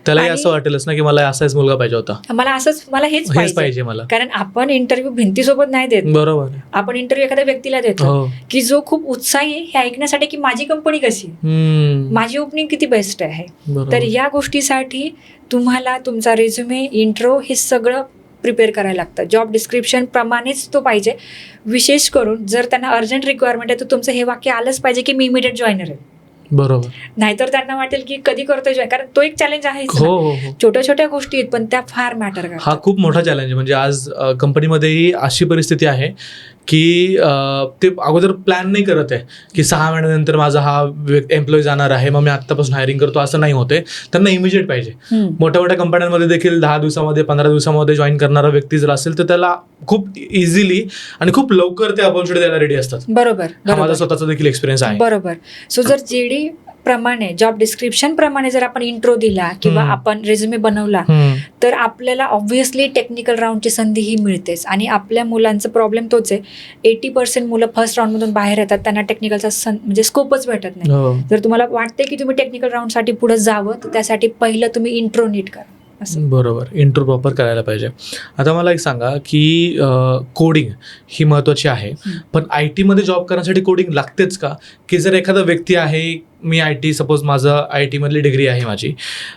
त्यालाही आणि- असं वाटेलच ना की मला असाच मुलगा पाहिजे होता, मला हेच पाहिजे मला. कारण आपण इंटरव्ह्यू भिंतीसोबत नाही देत. बरोबर. आपण इंटरव्ह्यू एखाद्या व्यक्तीला देतो हो. की जो खूप उत्साही आहे हे ऐकण्यासाठी की माझी कंपनी कशी आहे, माझी ओपनिंग किती बेस्ट आहे. तर या गोष्टीसाठी तुम्हाला तुमचा रेझ्युमे, इंट्रो हे सगळं प्रिपेअर करायला लागतं. जॉब डिस्क्रिप्शन प्रमाणेच तो पाहिजे. विशेष करून जर त्यांना अर्जंट रिक्वायरमेंट आहे तर तुमचं हे वाक्य आलंच पाहिजे की मी इमिडिएट जॉईनर आहे. बरोबर. नाहीतर त्यांना वाटेल की कधी करतोय जॉईन, कारण तो एक चॅलेंज आहे. हो. छोट्या छोट्या गोष्टी आहेत पण त्या फार मॅटर करतात. हा खूप मोठा चॅलेंज आहे. म्हणजे आज कंपनीमध्येही अशी परिस्थिती आहे की ते अगोदर प्लॅन नाही करत आहे की 6 महिन्यानंतर माझा हा एम्प्लॉई जाणार आहे मग मी आत्तापासून हायरिंग करतो, असं नाही होते. त्यांना इमिजिएट पाहिजे. मोठ्या मोठ्या कंपन्यांमध्ये देखील 10 दिवसामध्ये 15 दिवसामध्ये जॉईन करणारा व्यक्ती जर असेल तर त्याला खूप इझिली आणि खूप लवकर ते अपॉर्च्युनिटी द्यायला रेडी असतात. बरोबर. माझा स्वतःचा देखील एक्सपिरियन्स आहे. बरोबर. सो जर जेडी प्रमाणे, जॉब डिस्क्रिप्शन प्रमाणे जर आपण इंट्रो दिला किंवा आपण रेझ्युमे बनवला तर आपल्याला ऑब्व्हियसली टेक्निकल राऊंडची संधी ही मिळतेच. आणि आपल्या मुलांचा प्रॉब्लेम तोच आहे, 80% मुलं फर्स्ट राऊंडमधून बाहेर येतात, त्यांना टेक्निकलचा म्हणजे स्कोपच भेटत नाही. जर तुम्हाला वाटते की तुम्ही टेक्निकल राऊंडसाठी पुढे जावं तर त्यासाठी पहिलं तुम्ही इंट्रो नीट करा. बरोबर. इंट्रो प्रॉपर करायला पाहिजे. आता मला एक सांगा की कोडिंग ही महत्त्वाची आहे, पण IT मध्ये जॉब करण्यासाठी कोडिंग लागतेच का? की जर एखादा व्यक्ती आहे, मी IT सपोज माझं IT मधली डिग्री आहे माझी,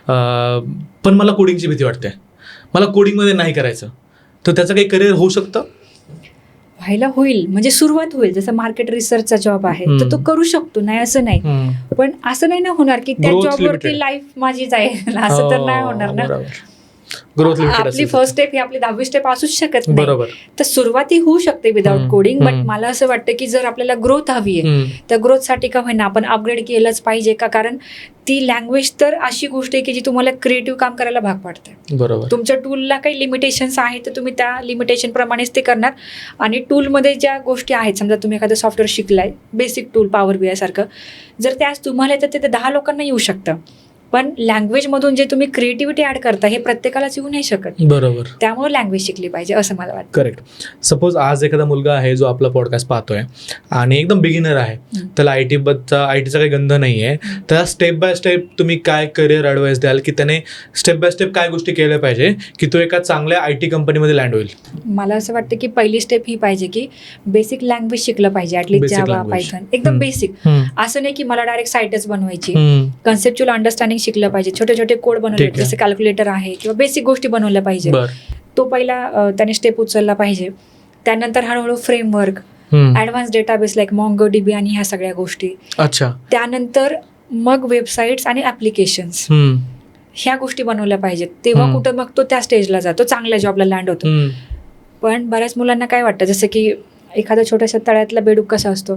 पण मला कोडिंगची भीती वाटते, मला कोडिंगमध्ये नाही करायचं, तर त्याचं काही करिअर होऊ शकतं? व्हायला होईल, म्हणजे सुरुवात होईल. जसं मार्केट रिसर्चचा जॉब आहे तर तो करू शकतो, नाही असं नाही. पण असं नाही ना होणार की त्या जॉबवरती लाईफ माझी जाईल, असं तर नाही होणार ना. ग्रोथ आपली फर्स्ट स्टेप ही आपली 10वी स्टेप असूच शकत नाही. बरोबर. तर सुरुवात ही होऊ शकते विदाउट कोडिंग. बट मला असं वाटतं की जर आपल्याला ग्रोथ हवी आहे त्या ग्रोथसाठी का होईना आपण अपग्रेड केलंच पाहिजे का? कारण ती लँग्वेज तर अशी गोष्ट आहे की जी तुम्हाला क्रिएटिव्ह काम करायला भाग पाडते. बरोबर. तुमच्या टूलला काही लिमिटेशन्स आहेत तर तुम्ही त्या लिमिटेशन प्रमाणेच ते करणार. आणि टूलमध्ये ज्या गोष्टी आहेत, समजा तुम्ही एखादं सॉफ्टवेअर शिकलाय, बेसिक टूल पॉवर बीआय सारखं, जर त्याच तुम्हाला येतं ते 10 लोकांना येऊ शकतं. पण लँग्वेजमधून जे तुम्ही क्रिएटिव्हिटी ऍड करता हे प्रत्येकालाच येऊ नाही शकत. बरोबर. त्यामुळे लँग्वेज शिकली पाहिजे असं मला वाटतं. करेक्ट. सपोज आज एखादा मुलगा आहे जो आपला पॉडकास्ट पाहतोय आणि एकदम बिगिनर आहे, त्याला आयटीचा काही गंध नाही आहे, त्याला स्टेप बाय स्टेप तुम्ही काय करिअर ॲडवाईस द्याल की त्याने स्टेप बाय स्टेप काय गोष्टी केल्या पाहिजे की तो एका चांगल्या IT कंपनीमध्ये लँड होईल? मला असं वाटतं की पहिली स्टेप ही पाहिजे की बेसिक लँग्वेज शिकलं पाहिजे, ॲटलीस्ट जावा, पायथन, एकदम बेसिक. असं नाही की मला डायरेक्ट साईटच बनवायची, कन्सेप्च्युअल अंडरस्टँडिंग शिकलं पाहिजे, छोटे छोटे कोड बनवले, जसे कॅल्क्युलेटर आहे किंवा बेसिक गोष्टी बनवल्या पाहिजे. तो पहिला त्याने स्टेप उचलला पाहिजे. त्यानंतर हळूहळू framework, advance database like MongoDB आणि ह्या सगळ्या गोष्टी. अच्छा. त्यानंतर मग वेबसाईट्स आणि ऍप्लिकेशन्स, ह्या गोष्टी बनवल्या पाहिजेत, तेव्हा कुठं मग तो त्या स्टेजला जातो, चांगल्या जॉबला लँड होतो. पण बऱ्याच मुलांना काय वाटतं, जसं की एखादा छोट्याशा तळ्यातला बेडूक कसा असतो,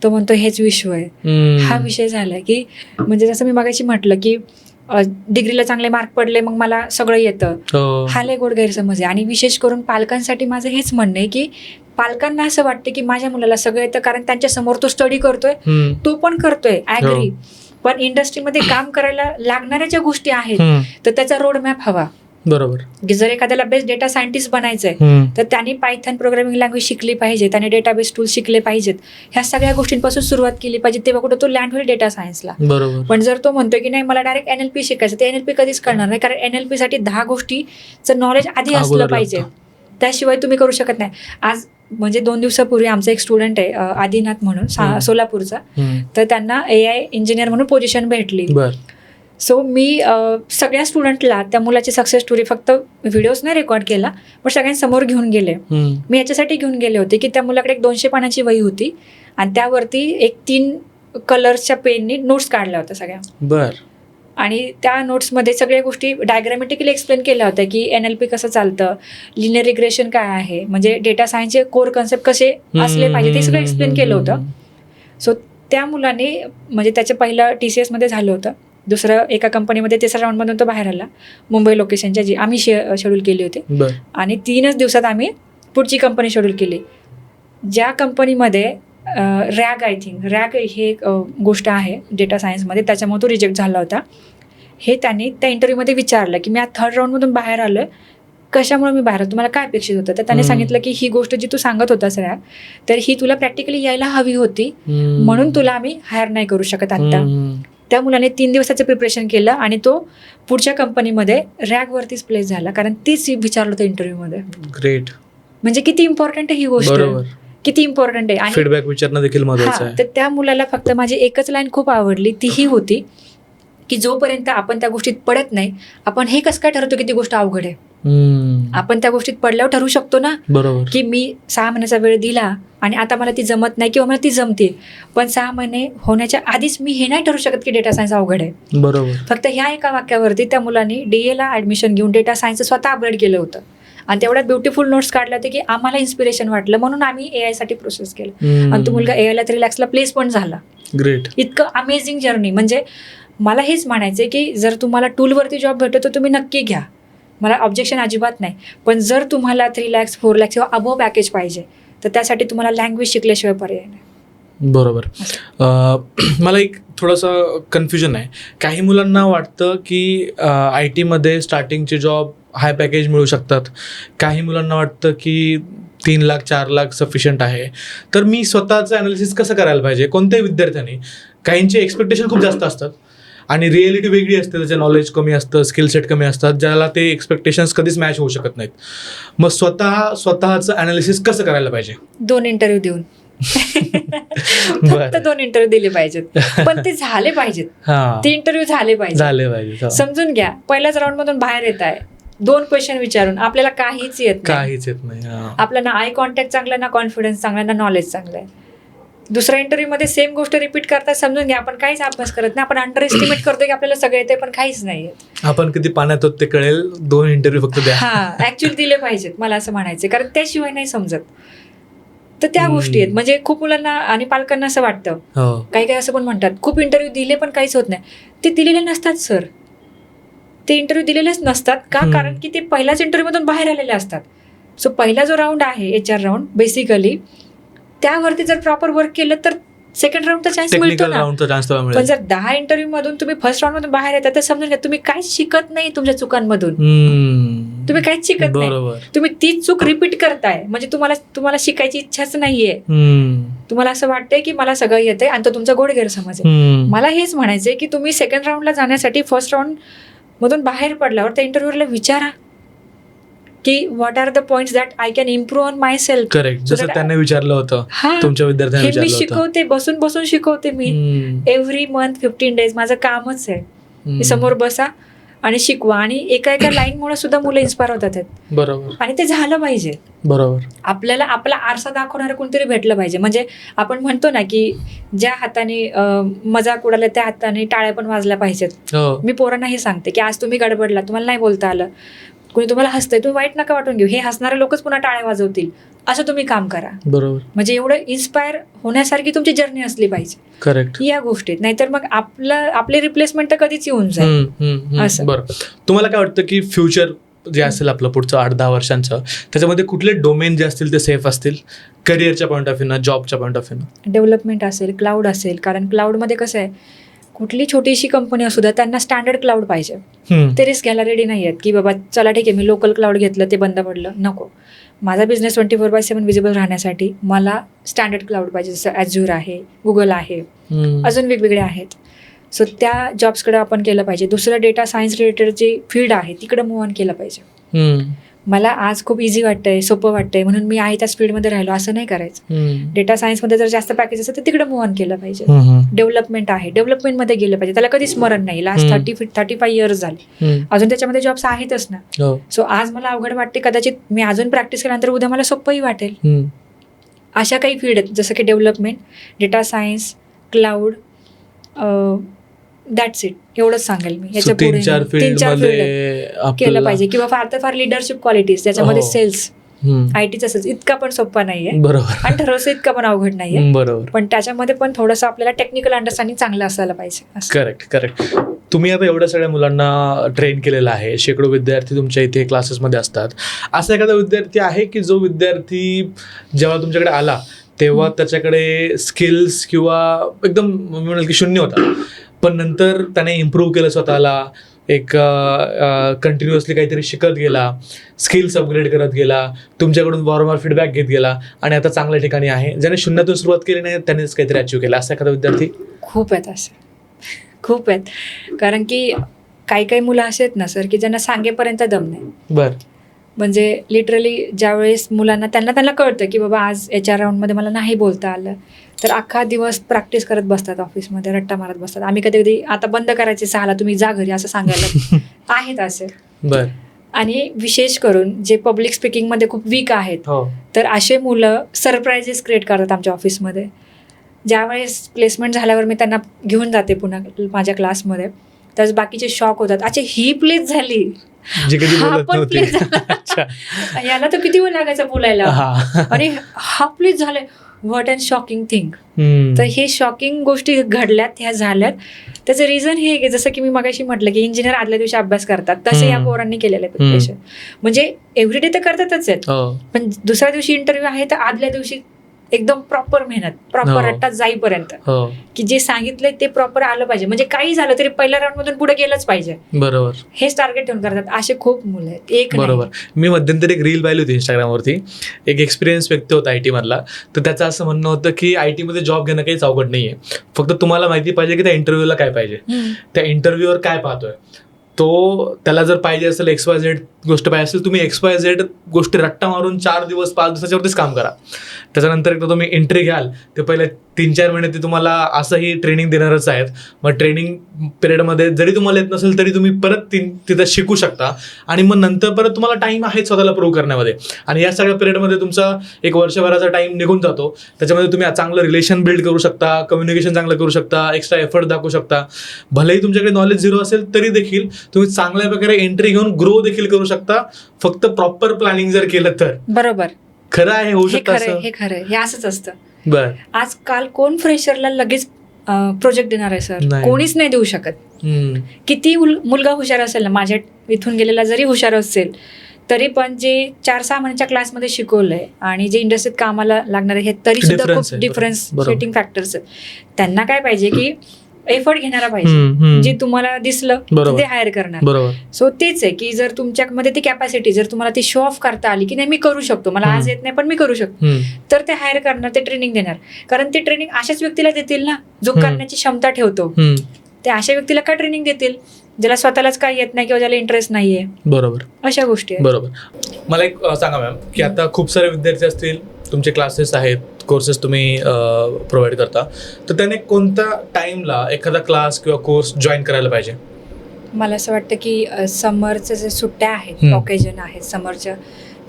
तो म्हणतो हेच विश्व आहे. हा विषय झालाय की म्हणजे जसं मी मगाशी म्हटलं की डिग्रीला चांगले मार्क पडले मग मला सगळं येतं, हा लय गोड गैरसमज आहे. आणि विशेष करून पालकांसाठी माझं हेच म्हणणं आहे की पालकांना असं वाटतं की माझ्या मुलाला सगळं येतं कारण त्यांच्या समोर तो स्टडी करतोय, तो पण करतोय, ऍग्री. पण इंडस्ट्रीमध्ये काम करायला लागणाऱ्या ज्या गोष्टी आहेत तर त्याचा रोड मॅप हवा. बरोबर. की जर एखाद्याला बेस्ट डेटा सायंटिस्ट बनायचंय तर त्यांनी पायथन प्रोग्रामिंग लँग्वेज शिकली पाहिजे, त्याने डेटाबेस टूल शिकले पाहिजेत, ह्या सगळ्या गोष्टींपासून सुरुवात केली पाहिजे, तेव्हा कुठं तो लँड होईल डेटा सायन्सला. बरोबर. पण जर तो म्हणतो की नाही मला डायरेक्ट NLP शिकायचं, ते NLP कधीच करणार नाही, कारण NLP साठी 10 गोष्टीचं नॉलेज आधी असलं पाहिजे, त्याशिवाय तुम्ही करू शकत नाही. आज म्हणजे 2 दिवसापूर्वी आमचा एक स्टुडंट आहे आदिनाथ म्हणून सोलापूरचा, तर त्यांना AI इंजिनियर म्हणून पोझिशन भेटली. सो मी सगळ्या स्टुडंटला त्या मुलाची सक्सेस स्टोरी फक्त व्हिडिओज नाही रेकॉर्ड केला, पण सगळ्यांसमोर घेऊन गेले. मी याच्यासाठी घेऊन गेले होते की त्या मुलाकडे एक 200 पानाची वही होती आणि त्यावरती एक 3 कलर्सच्या पेननी नोट्स काढल्या होत्या सगळ्या. आणि त्या नोट्समध्ये सगळ्या गोष्टी डायग्रामॅटिकली एक्सप्लेन केल्या होत्या की NLP कसं चालतं, लिनियर रिग्रेशन काय आहे, म्हणजे डेटा सायन्सचे कोर कन्सेप्ट कसे असले पाहिजे ते सगळं एक्सप्लेन केलं होतं. सो त्या मुलाने म्हणजे त्याचं पहिलं TCS मध्ये झालं होतं, दुसरं एका कंपनीमध्ये, तिसऱ्या राऊंडमधून तो बाहेर आला, मुंबई लोकेशनच्या जी आम्ही शेड्यूल केली होती. आणि 3च दिवसात आम्ही पुढची कंपनी शेड्यूल केली, ज्या कंपनीमध्ये रॅग हे एक गोष्ट आहे डेटा सायन्समध्ये, त्याच्यामुळे तो रिजेक्ट झाला होता. हे त्यांनी त्या इंटरव्ह्यूमध्ये विचारलं की मी आज 3rd राऊंडमधून बाहेर आलोय, कशामुळे मी बाहेर, तुम्हाला काय अपेक्षित होतं? तर त्याने सांगितलं की ही गोष्ट जी तू सांगत होतास रॅग, तर ही तुला प्रॅक्टिकली यायला हवी होती, म्हणून तुला आम्ही हायर नाही करू शकत आता. त्या मुलाने 3 दिवसाचं प्रिपरेशन केलं आणि तो पुढच्या कंपनीमध्ये रॅगवरतीच प्लेस झाला, कारण तीच विचारलं होतं इंटरव्ह्यूमध्ये. ग्रेट. म्हणजे किती इम्पॉर्टंट आहे ही गोष्ट, किती इम्पॉर्टंट आहे. आणि फीडबॅक विचारणं देखील महत्त्वाचं आहे. तर त्या मुलाला फक्त माझी एकच लाईन खूप आवडली, ती ही होती की जोपर्यंत आपण त्या गोष्टीत पडत नाही, आपण हे कसं काय ठरवतो की ती गोष्ट अवघड आहे. आपण त्या गोष्टीत पडल्यावर ठरवू शकतो ना, बरोबर, की मी 6 महिन्याचा वेळ दिला आणि आता मला ती जमत नाही किंवा मला ती जमते, पण 6 महिने होण्याच्या आधीच मी हे नाही ठरवू शकत की डेटा सायन्स अवघड आहे. बरोबर. फक्त ह्या एका वाक्यावरती त्या मुलांनी DA ला ऍडमिशन घेऊन डेटा सायन्सचं स्वतः अपग्रेड केलं होतं आणि तेवढ्यात ब्युटिफुल नोट्स काढल्या होते की आम्हाला इन्स्पिरेशन वाटलं, म्हणून आम्ही AI साठी प्रोसेस केलं आणि तो मुलगा AI ला 3 lakhsला प्लेस पण झाला. ग्रेट. इतकं अमेझिंग जर्नी. म्हणजे मला हेच म्हणायचं की जर तुम्हाला टूलवरती जॉब भेटतो तर तुम्ही नक्की घ्या, मला ऑब्जेक्शन अजिबात नाही. पण जर तुम्हाला 3 lakhs 4 lakhs किंवा अबोव पॅकेज पाहिजे तर त्यासाठी तुम्हाला लँग्वेज शिकल्याशिवाय पर्याय नाही. बरोबर. मला एक थोडंसं कन्फ्युजन आहे. काही मुलांना वाटतं की IT मध्ये स्टार्टिंगचे जॉब हाय पॅकेज मिळू शकतात, काही मुलांना वाटतं की 3 लाख 4 लाख सफिशियंट आहे. तर मी स्वतःचं ॲनालिसिस कसं करायला पाहिजे कोणत्याही विद्यार्थ्यांनी? काहींचे एक्सपेक्टेशन खूप जास्त असतात आणि रिॲलिटी वेगळी असते, त्याचं नॉलेज कमी असतं, स्किल सेट कमी असतात, ज्याला ते एक्सपेक्टेशन्स कधीच मॅच होऊ शकत नाहीत. मग स्वतःचं ॲनालिसिस कसं करायला पाहिजे? 2 इंटरव्ह्यू देऊन फक्त 2 इंटरव्ह्यू दिले पाहिजेत, पण ते झाले पाहिजेत. ते इंटरव्ह्यू झाले पाहिजे. समजून घ्या, पहिल्याच राऊंड मधून बाहेर येत आहे 2 क्वेश्चन विचारून आपल्याला काहीच येत नाही. आपला ना आय कॉन्टॅक्ट चांगला, ना कॉन्फिडन्स चांगला, ना नॉलेज चांगलं आहे. दुसऱ्या इंटरव्ह्यू मध्ये सेम गोष्ट रिपीट करता, समजून घ्या आपण काहीच अभ्यास करत नाही, आपण अंडर एस्टिमेट करतो की आपल्याला सगळं येते पण काहीच नाही. आपण किती पाण्यात होत ते कळेल, 2 इंटरव्ह्यू फक्त द्या. ऍक्च्युअली दिले पाहिजेत, मला असं म्हणायचं, कारण त्याशिवाय नाही समजत. तर त्या गोष्टी आहेत. म्हणजे खूप मुलांना आणि पालकांना असं वाटतं, काही असं पण म्हणतात खूप इंटरव्ह्यू दिले पण काहीच होत नाही. ते दिलेले नसतात सर, ते इंटरव्ह्यू दिलेलेच नसतात का? कारण की ते पहिल्याच इंटरव्ह्यू मधून बाहेर आलेले असतात. सो पहिला जो राऊंड आहे HR राऊंड, बेसिकली त्यावरती जर प्रॉपर वर्क केलं तर सेकंड राऊंडचा चान्स मिळतो ना. पण जर 10 इंटरव्ह्यू मधून तुम्ही फर्स्ट राऊंड मधून बाहेर येतात तर समजून घ्या तुम्ही काहीच शिकत नाही तुमच्या चुकांमधून. तुम्ही काहीच शिकत नाही, तुम्ही तीच चूक रिपीट करताय. म्हणजे तुम्हाला शिकायची इच्छाच नाहीये. तुम्हाला असं वाटतंय की मला सगळं येतंय आणि तो तुमचा गोड गैरसमज आहे. मला हेच म्हणायचंय की तुम्ही सेकंड राऊंडला जाण्यासाठी फर्स्ट राऊंड मधून बाहेर पडल्यावर त्या इंटरव्ह्यूला विचारा की what are the points that I can improve on myself. Correct, जसं त्यांनी विचारलं होतं तुमच्या विद्यार्थ्यांनी विचारलं होतं. मी शिकवते, बसून शिकवते मी. एव्हरी मंथ 15 days माझं कामच आहे. समोर बसा आणि शिकवा. आणि एका एका लाईनमुळे सुद्धा मुलं इन्स्पायर होतात आहेत. बरोबर आणि ते झालं पाहिजे. बरोबर. आपल्याला आपला आरसा दाखवणारं कोणतरी भेटलं पाहिजे. म्हणजे आपण म्हणतो ना की ज्या हाताने मजाक उडाला त्या हाताने टाळ्या पण वाजल्या पाहिजेत. मी पोरांना हे सांगते की आज तुम्ही गडबडला, तुम्हाला नाही बोलता आलं, कोणी तुम्हाला हसतंय, तुम्ही वाईट नका वाटून घेऊ, हे हसणारे लोकच पुन्हा टाळ्या वाजवतील, असं तुम्ही काम करा. बरोबर. म्हणजे एवढं इन्स्पायर होण्यासारखी तुमची जर्नी असली पाहिजे. करेक्ट. या गोष्टीत नाहीतर मग आपली रिप्लेसमेंट तर कधीच येऊन जाईल. असं. बरं, तुम्हाला काय वाटतं की फ्युचर जे असेल आपलं पुढचं 8-10 वर्षांचं, त्याच्यामध्ये कुठले डोमेन जे असतील ते सेफ असतील करिअरच्या पॉईंट ऑफ व्ह्यूनं, जॉबच्या पॉईंट ऑफ व्ह्यूनं? डेव्हलपमेंट असेल, क्लाउड असेल. कारण क्लाउडमध्ये कसं आहे, कुठली छोटीशी कंपनी असू द्या, त्यांना स्टँडर्ड क्लाउड पाहिजे. ते रिस्क घ्यायला रेडी नाही आहेत की बाबा चला ठीक आहे मी लोकल क्लाउड घेतलं ते बंद पडलं, नको. माझा बिझनेस 24/7 विजिबल राहण्यासाठी मला स्टँडर्ड क्लाउड पाहिजे. जसं ॲझ्युर आहे, गुगल आहे, अजून वेगवेगळे आहेत. सो त्या जॉब्सकडे आपण केलं पाहिजे. दुसरं डेटा सायन्स रिलेटेड जे फील्ड आहे तिकडे मूव्ह ऑन केलं पाहिजे. मला आज खूप इझी वाटतंय, सोपं वाटतंय म्हणून मी आहे त्याच फील्डमध्ये राहिलो असं नाही करायचं. डेटा सायन्समध्ये जर जास्त पॅकेज असेल तर तिकडे मूव्ह ऑन केलं पाहिजे. डेव्हलपमेंट आहे, डेव्हलपमेंटमध्ये गेलं पाहिजे. त्याला कधी स्मरण नाही. लास्ट 35 इयर्स झाले, अजून त्याच्यामध्ये जॉब्स आहेतच ना. सो आज मला अवघड वाटते, कदाचित मी अजून प्रॅक्टिस केल्यानंतर उद्या मला सोपंही वाटेल. अशा काही फील्ड आहेत जसं की development, data science, cloud, that's it. एवढंच सांगेल मी. याच्या पुढे 3-4 फील्ड केलं पाहिजे. किंवा फार तर फार लिडरशिप क्वालिटीज, त्याच्यामध्ये सेल्स, IT तसंच इतका पण सोपा नाहीये. बरोबर. आणि ठरवसं इतका पण अवघड नाहीये. बरोबर. पण त्याच्यामध्ये पण थोडंसं आपल्याला टेक्निकल अंडरस्टँडिंग चांगलं असायला पाहिजे. करेक्ट. तुम्ही आता एवढ्या सगळ्या मुलांना ट्रेन केलेलं आहे, शेकडो विद्यार्थी तुमच्या इथे क्लासेसमध्ये असतात. असा एखादा विद्यार्थी आहे की जो विद्यार्थी जेव्हा तुमच्याकडे आला तेव्हा त्याच्याकडे स्किल्स किंवा एकदम म्हणेल की शून्य होता, पण नंतर त्याने इम्प्रूव्ह केलं स्वतःला, एक कंटिन्युअसली काहीतरी शिकत गेला, स्किल्स अपग्रेड करत गेला, तुमच्याकडून वारंवार फीडबॅक घेत गेला आणि आता चांगल्या ठिकाणी आहे. ज्याने शून्यातून सुरुवात केली नाही त्यानेच काहीतरी अचीव्ह केलं, असा एखादा विद्यार्थी? खूप आहेत असे, खूप आहेत. कारण की काही मुलं असे आहेत ना सर की ज्यांना सांगेपर्यंत दम नाही. बरं. म्हणजे लिटरली ज्यावेळेस मुलांना त्यांना कळतं की बाबा आज HR राऊंडमध्ये मला नाही बोलता आलं, तर अख्खा दिवस प्रॅक्टिस करत बसतात ऑफिसमध्ये, रट्टा मारत बसतात. आम्ही कधी आता बंद करायचे 6ला, तुम्ही जा घरी असं सांगायला आहेत असे. बरं. आणि विशेष करून जे पब्लिक स्पीकिंगमध्ये खूप वीक आहेत, तर असे मुलं सरप्राईजेस क्रिएट करतात आमच्या ऑफिसमध्ये. ज्यावेळेस प्लेसमेंट झाल्यावर मी त्यांना घेऊन जाते पुन्हा माझ्या क्लासमध्ये, तर बाकीचे शॉक होतात, अच्छा ही प्लेस झाली, हा पण प्लेस झाला, याला तर किती वेळ लागायचा बोलायला, आणि हा प्लेस झालाय, व्हॉट अँड शॉकिंग थिंग. तर हे शॉकिंग गोष्टी घडल्यात, ह्या झाल्यात. त्याचं रिझन हे की जसं की मी मगाशी म्हटलं की इंजिनियर आदल्या दिवशी अभ्यास करतात, तसे या पोरांनी केलेलं आहे प्रिपरेशन. म्हणजे एव्हरीडे तर करतातच आहेत, पण दुसऱ्या दिवशी इंटरव्ह्यू आहे तर आदल्या दिवशी एकदम प्रॉपर मेहनत, प्रॉपर रट्टा जाईपर्यंत की जे सांगितलंय ते प्रॉपर आलं पाहिजे. म्हणजे काही झालं तरी पहिल्या राऊंड मधून पुढे गेलंच पाहिजे. बरोबर. हेच टार्गेट ठेवून करतात. असे खूप मुलं आहेत. एक बरोबर. मी मध्यंतरी एक रील पाहिली होती इंस्टाग्रामवरती, एक एक्सपिरियन्स व्यक्ती होता IT मधला, तर त्याचं असं म्हणणं होतं की IT मध्ये जॉब घेणं काहीच अवघड नाहीये, फक्त तुम्हाला माहिती पाहिजे की त्या इंटरव्ह्यूला काय पाहिजे, त्या इंटरव्ह्यूवर काय पाहतोय तो. त्याला जर पाहिजे असेल XYZ गोष्ट पाहिजे असेल, तुम्ही XYZ गोष्टी रट्टा मारून 4 दिवस 5 दिवसाच्यावरतीच काम करा. त्याच्यानंतर एकदा तुम्ही एंट्री घ्याल ते पहिले 3-4 महिने ते तुम्हाला असंही ट्रेनिंग देणारच आहेत. मग ट्रेनिंग पिरियडमध्ये जरी तुम्हाला येत नसेल तरी तुम्ही परत तिथं शिकू शकता, आणि मग नंतर परत तुम्हाला टाईम आहे स्वतःला प्रूव्ह करण्यामध्ये. आणि या सगळ्या पिरियडमध्ये तुमचा 1 वर्षभराचा टाईम निघून जातो. त्याच्यामध्ये तुम्ही चांगलं रिलेशन बिल्ड करू शकता, कम्युनिकेशन चांगलं करू शकता, एक्स्ट्रा एफर्ट दाखवू शकता. भलेही तुमच्याकडे नॉलेज 0 असेल तरी देखील तुम्ही चांगल्या प्रकारे एंट्री घेऊन ग्रो देखील करू शकता, फक्त प्रॉपर प्लॅनिंग जर केलं तर. बरोबर. खरं आहे, होऊ शकतं. हे खरं, हे असंच असतं. बर. आजकाल कोण फ्रेशरला लगेच प्रोजेक्ट देणार आहे सर? कोणीच नाही देऊ शकत. किती मुलगा हुशार असेल ना, माझ्या इथून गेलेला जरी हुशार असेल तरी पण जे 4-6 महिन्याच्या क्लासमध्ये शिकवलंय आणि जे इंडस्ट्रीत कामाला लागणार आहे, हे तरी सुद्धा खूप डिफरन्स फिटिंग फॅक्टर्स. त्यांना काय पाहिजे की एफर्ट घेणारा पाहिजे, जे तुम्हाला दिसलं ते हायर करणार. सो तेच आहे की जर तुमच्यामध्ये ती कॅपॅसिटी, जर तुम्हाला ती शो ऑफ करता आली की नाही मी करू शकतो, मला आज येत नाही पण मी करू शकतो, तर ते हायर करणार, ते ट्रेनिंग देणार. कारण ते ट्रेनिंग अशाच व्यक्तीला देतील ना जो करण्याची क्षमता ठेवतो. ते अशा व्यक्तीला का ट्रेनिंग देतील ज्याला स्वतःलाच काही येत नाही किंवा ज्याला इंटरेस्ट नाहीये. बरोबर. अशा गोष्टी. बरोबर. मला एक सांगा मॅम की आता खूप सारे विद्यार्थी असतील, तुमचे क्लासेस आहेत, कोर्सेस तुम्ही प्रोव्हाइड करता, तर त्याने कोणत्या टाइमला एखादा क्लास किंवा कोर्स जॉईन करायला पाहिजे? मला असं वाटतं की समरचं जे सुट्ट्या आहेत, हम्म. ऑकेजन आहेत, समरच्या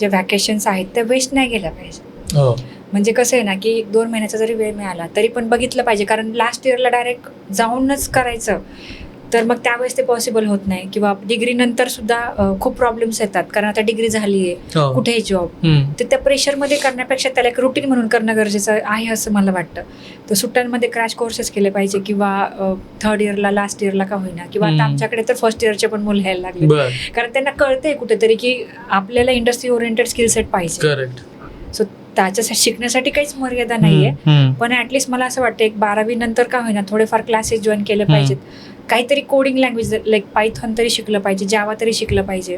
जे वॅकेशन्स आहेत त्या वेस्ट नाही गेल्या पाहिजे. हो म्हणजे कसं आहे ना की 1-2 महिन्याचा जरी वेळ मिळाला तरी पण बघितलं पाहिजे, कारण लास्ट इयरला डायरेक्ट जाऊनच करायचं तर मग त्यावेळेस ते पॉसिबल होत नाही. किंवा डिग्री नंतर सुद्धा खूप प्रॉब्लेम्स येतात, कारण आता डिग्री झाली आहे, हो. कुठेही जॉब, हम्म. तर त्या प्रेशरमध्ये करण्यापेक्षा त्याला एक रुटीन म्हणून करणं गरजेचं आहे असं मला वाटतं. तर सुट्ट्यांमध्ये क्रॅश कोर्सेस केले पाहिजे किंवा थर्ड इयरला, लास्ट इयरला का होईना, किंवा आता आमच्याकडे तर फर्स्ट इयरचे पण मुलं यायला लागले, बर कारण त्यांना कळतंय कुठेतरी की आपल्याला इंडस्ट्री ओरिएंटेड स्किल सेट पाहिजे. करेक्ट. सो त्याच्यासाठी शिकण्यासाठी काहीच मर्यादा नाहीये. पण ॲटलिस्ट मला असं वाटतं एक 12वी नंतर का होईना थोडेफार क्लासेस जॉईन केले पाहिजेत. काहीतरी कोडिंग लँग्वेज लाईक पायथॉन तरी शिकलं पाहिजे, जावा तरी शिकलं पाहिजे,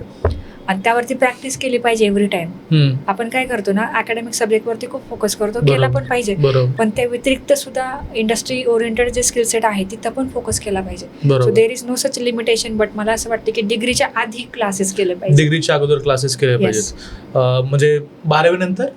आणि त्यावरती प्रॅक्टिस केली पाहिजे एव्हरी टाइम. आपण काय करतो ना, अकॅडमिक सब्जेक्टवरती खूप फोकस करतो, केला पण पाहिजे, बरोबर पण त्या व्यतिरिक्त सुद्धा इंडस्ट्री ओरिएंटेड जे स्किल सेट आहे तिथं पण फोकस केला पाहिजे. सो बरोबर. There is no such limitation, but मला असं वाटतं की डिग्रीच्या आधी क्लासेस केले पाहिजे, डिग्रीच्या अगोदर क्लासेस केले Yes. पाहिजेत. म्हणजे 12वी नंतर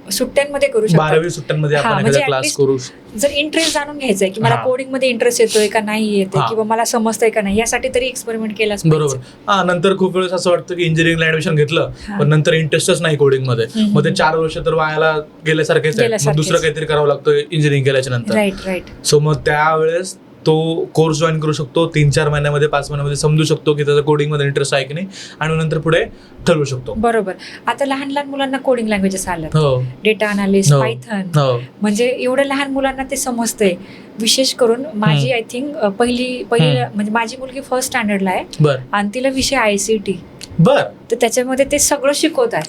सुट्ट्यांमध्ये करू शकतो. 12वी सुट्ट्यांमध्ये हा, आपण म्हणजे एखादा क्लास at least करू. जर इंटरेस्ट जाणून घ्यायचा आहे की मला हा. कोडिंग मध्ये इंटरेस्ट येतोय का नाही येते, हा. किंवा मला समजतंय का नाही, यासाठी तरी एक्सपेरिमेंट केलाच बरोबर. हा, नंतर खूप वेळेस असं वाटतं की इंजिनिअरिंगला ऍडमिशन घेतलं हा. पण नंतर इंटरेस्टच नाही कोडिंग मध्ये, हम्म. मग ते 4 वर्ष तर वायाला गेल्यासारखेच आहे. मग गेल्यासारखेच. दुसरं काहीतरी करावं लागतं इंजिनिअरिंग केल्याच्या नंतर. राईट. सो मग त्यावेळेस तो कोर्स जॉईन करू शकतो, 3-4 महिन्यामध्ये 5 महिन्यामध्ये समजू शकतो की त्याचा कोडिंग मध्ये इंटरेस्ट आहे की नाही, आणि नंतर पुढे ठरवू शकतो. बरोबर. आता लहान लहान मुलांना कोडिंग लँग्वेजेस आल्यात, हो डेटा अनालिस्ट, हो. पायथन, हो म्हणजे एवढ्या लहान मुलांना ते समजतंय. विशेष करून माझी आय थिंक पहिली म्हणजे माझी मुलगी फर्स्ट स्टँडर्डला आहे बर आणि तिला विषय ICT, बर तर त्याच्यामध्ये ते सगळं शिकवतात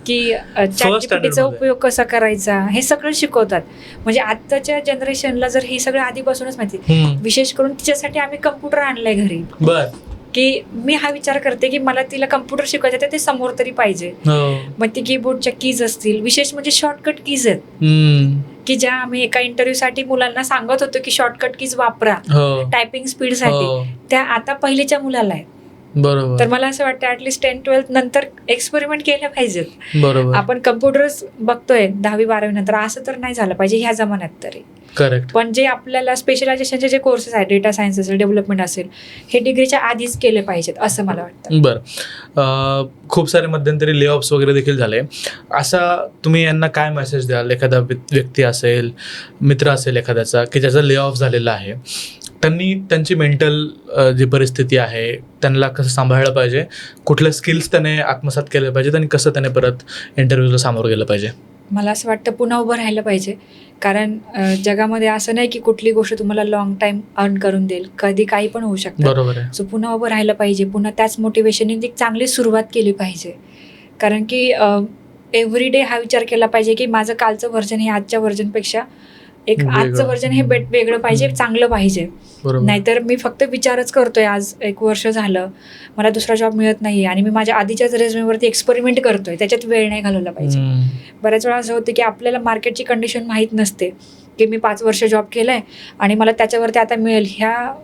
की standard ChatGPTचा मध्ये. उपयोग कसा करायचा, हे सगळं शिकवतात. म्हणजे आताच्या जनरेशनला जर हे सगळं आधीपासूनच माहिती. विशेष करून तिच्यासाठी आम्ही कम्प्युटर आणलाय घरी, बर. की मी हा विचार करते की मला तिला कम्प्युटर शिकायचं तर ते समोर तरी पाहिजे. हो. मग ती कीबोर्डच्या कीज असतील, विशेष म्हणजे शॉर्टकट कीज आहेत की ज्या आम्ही एका इंटरव्ह्यूसाठी मुलांना सांगत होतो की शॉर्टकट कीज वापरा हो टायपिंग स्पीडसाठी, हो. त्या आता पहिलीच्या मुलाला आहेत. बरोबर. तर मला असं वाटतं ऍटलिस्ट 10-12 नंतर एक्सपेरिमेंट केल्या पाहिजेत. बरोबर. आपण कम्प्युटर्स बघतोय 10वी-12वी नंतर, असं तर नाही झालं पाहिजे ह्या जमान्यात तरी. करेक्ट. पण जे आपल्याला स्पेशलायझेशनचे जे कोर्सेस आहेत, डेटा सायन्स असेल, डेव्हलपमेंट असेल, हे डिग्रीच्या आधीच केले पाहिजेत असं मला वाटतं. बरं. खूप सारे मध्यंतरी ले ऑफ्स वगैरे देखील झाले. असा तुम्ही यांना काय मेसेज द्याल? एखादा व्यक्ती असेल, मित्र असेल एखाद्याचा की ज्याचा ले ऑफ झालेला आहे, त्यांनी त्यांची मेंटल जी परिस्थिती आहे त्यांना कसं सांभाळलं पाहिजे, कुठल्या स्किल्स त्याने आत्मसात केले पाहिजेत, आणि कसं त्याने परत इंटरव्ह्यूला सामोरं गेलं पाहिजे? मला असं वाटतं पुन्हा उभं राहिलं पाहिजे, कारण जगामध्ये असं नाही की कुठली गोष्ट तुम्हाला लॉंग टाईम अर्न करून देईल, कधी काही पण होऊ शकतं. बरोबर आहे. सो पुन्हा उभं राहिलं पाहिजे, पुन्हा त्याच मोटिवेशनने एक चांगली सुरुवात केली पाहिजे. कारण की एव्हरी डे हा विचार केला पाहिजे की माझं कालचं व्हर्जन हे आजच्या व्हर्जनपेक्षा एक वेगळं. आजचं व्हर्जन हे वेगळं पाहिजे, चांगलं पाहिजे. बरोबर. नाहीतर मी फक्त विचारच करतोय, आज 1 वर्ष झालं मला दुसरा जॉब मिळत नाही आणि मी माझ्या आधीच्याच रेझ्युमेवरती एक्सपेरिमेंट करतोय, त्याच्यात वेळ नाही घालवला पाहिजे. बऱ्याच वेळा असं होतं की आपल्याला मार्केटची कंडिशन माहीत नसते की मी 5 वर्ष जॉब केलाय आणि मला त्याच्यावरती आता मिळेल,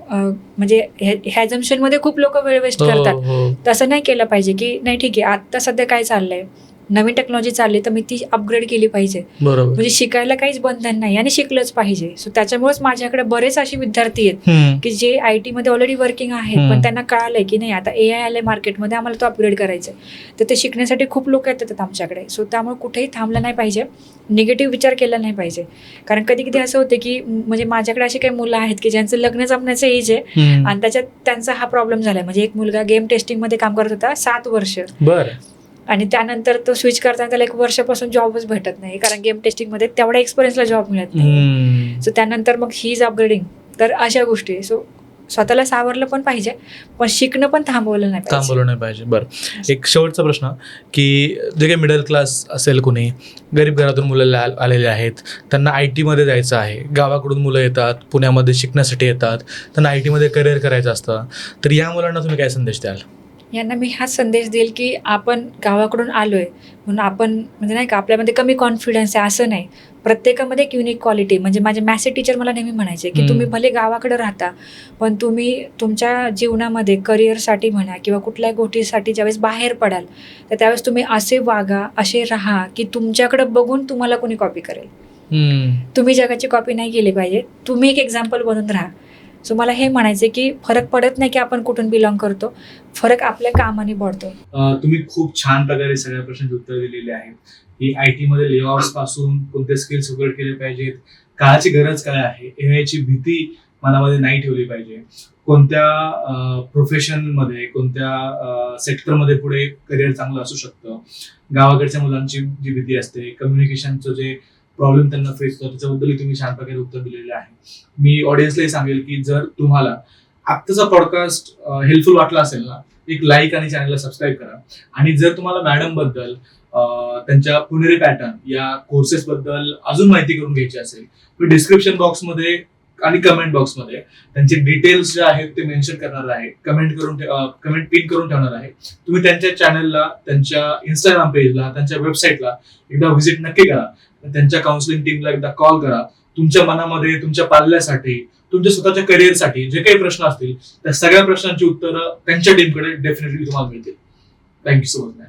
म्हणजे ह्या जम्शनमध्ये खूप लोक वेळ वेस्ट करतात. हो. तसं नाही केलं पाहिजे की नाही ठीक आहे आत्ता सध्या काय चाललंय, नवीन टेक्नॉलॉजी चालली तर मी ती अपग्रेड केली पाहिजे. बरोबर. म्हणजे शिकायला काहीच बंधन नाही आणि शिकलंच पाहिजे. सो त्याच्यामुळेच माझ्याकडे बरेच असे विद्यार्थी आहेत की जे IT मध्ये ऑलरेडी वर्किंग आहेत, पण त्यांना कळालंय की नाही आता AI आलंय मार्केटमध्ये, आम्हाला तो अपग्रेड करायचा आहे, तर ते शिकण्यासाठी खूप लोक येतात आमच्याकडे. सो त्यामुळे कुठेही थांबलं नाही पाहिजे, निगेटिव्ह विचार केला नाही पाहिजे. कारण कधी कधी असं होतं की म्हणजे माझ्याकडे अशी काही मुलं आहेत की ज्यांचं लग्न जमण्याचं एज आहे आणि त्याच्यात त्यांचा हा प्रॉब्लेम झालाय. म्हणजे एक मुलगा गेम टेस्टिंगमध्ये काम करत होता 7 वर्ष, बरं. आणि त्यानंतर तो स्विच करताना त्याला 1 वर्षापासून जॉबच भेटत नाही, कारण गेम टेस्टिंगमध्ये तेवढ्या एक्सपिरियन्सला जॉब मिळत नाही. सो त्यानंतर मग ही इज अपग्रेडिंग. तर अशा गोष्टी, सो स्वतःला सावरलं पण पाहिजे, पण शिकणं पण थांबवलं नाही पाहिजे. बरं, एक शेवटचा प्रश्न की जे काही मिडल क्लास असेल, कुणी गरीब घरातून मुलं आलेले आहेत, त्यांना IT मध्ये जायचं आहे, गावाकडून मुलं येतात, पुण्यामध्ये शिकण्यासाठी येतात, त्यांना IT मध्ये करिअर करायचं असतं, तर या मुलांना तुम्ही काय संदेश द्याल? यांना मी हाच संदेश देईल की आपण गावाकडून आलोय म्हणून आपण म्हणजे नाही का आपल्यामध्ये कमी कॉन्फिडन्स आहे असं नाही. प्रत्येकामध्ये एक युनिक क्वालिटी, म्हणजे माझे मॅसेज टीचर मला नेहमी म्हणायचे की तुम्ही भले गावाकडे राहता पण तुम्ही तुमच्या जीवनामध्ये करिअरसाठी म्हणा किंवा कुठल्याही गोष्टीसाठी ज्यावेळेस बाहेर पडाल तर त्यावेळेस तुम्ही असे वागा, असे राहा की तुमच्याकडे बघून तुम्हाला कोणी कॉपी करेल. तुम्ही जगाची कॉपी नाही केली पाहिजे, तुम्ही एक एक्झाम्पल बनून राहा. सो मला हे म्हणायचं की फरक पडत नाही की आपण कुठून बिलॉंग करतो, फरक आपल्या कामाने पडतो. तुम्ही खूप छान प्रकारे सगळ्या प्रश्नांची उत्तर दिलेली आहेत की IT मध्ये लेऑफ्स पासून कोणते स्किल्स अपग्रेड केले पाहिजेत, काळाची गरज काय आहे, AI ची भीती मनामध्ये नाही ठेवली पाहिजे, कोणत्या प्रोफेशनमध्ये कोणत्या सेक्टरमध्ये पुढे करिअर चांगलं असू शकतं, गावाकडच्या मुलांची जी भीती असते, कम्युनिकेशनचं जे प्रॉब्लेम त्यांना फेस होतो त्याच्याबद्दलही तुम्ही छान प्रकारे उत्तर दिलेलं आहे. मी ऑडियन्सलाही सांगेल की जर तुम्हाला आत्ताचा पॉडकास्ट हेल्पफुल वाटला असेल ना, एक लाईक आणि चॅनलला सबस्क्राईब करा. आणि जर तुम्हाला मॅडम बद्दल त्यांच्या पुणेरी पॅटर्न या कोर्सेस बद्दल अजून माहिती करून घ्यायची असेल तर डिस्क्रिप्शन बॉक्समध्ये आणि कमेंट बॉक्समध्ये त्यांचे डिटेल्स जे आहेत ते मेन्शन करणार आहे, कमेंट पिन करून ठेवणार आहे. तुम्ही त्यांच्या चॅनलला, त्यांच्या इंस्टाग्राम पेजला, त्यांच्या वेबसाईटला एकदा व्हिजिट नक्की करा. त्यांच्या काउन्सिलिंग टीमला एकदा कॉल करा. तुमच्या मनामध्ये तुमच्या पाल्यासाठी, तुमच्या स्वतःच्या करिअरसाठी जे काही प्रश्न असतील त्या सगळ्या प्रश्नांची उत्तरं त्यांच्या टीमकडे डेफिनेटली तुम्हाला मिळतील. Thank you so much.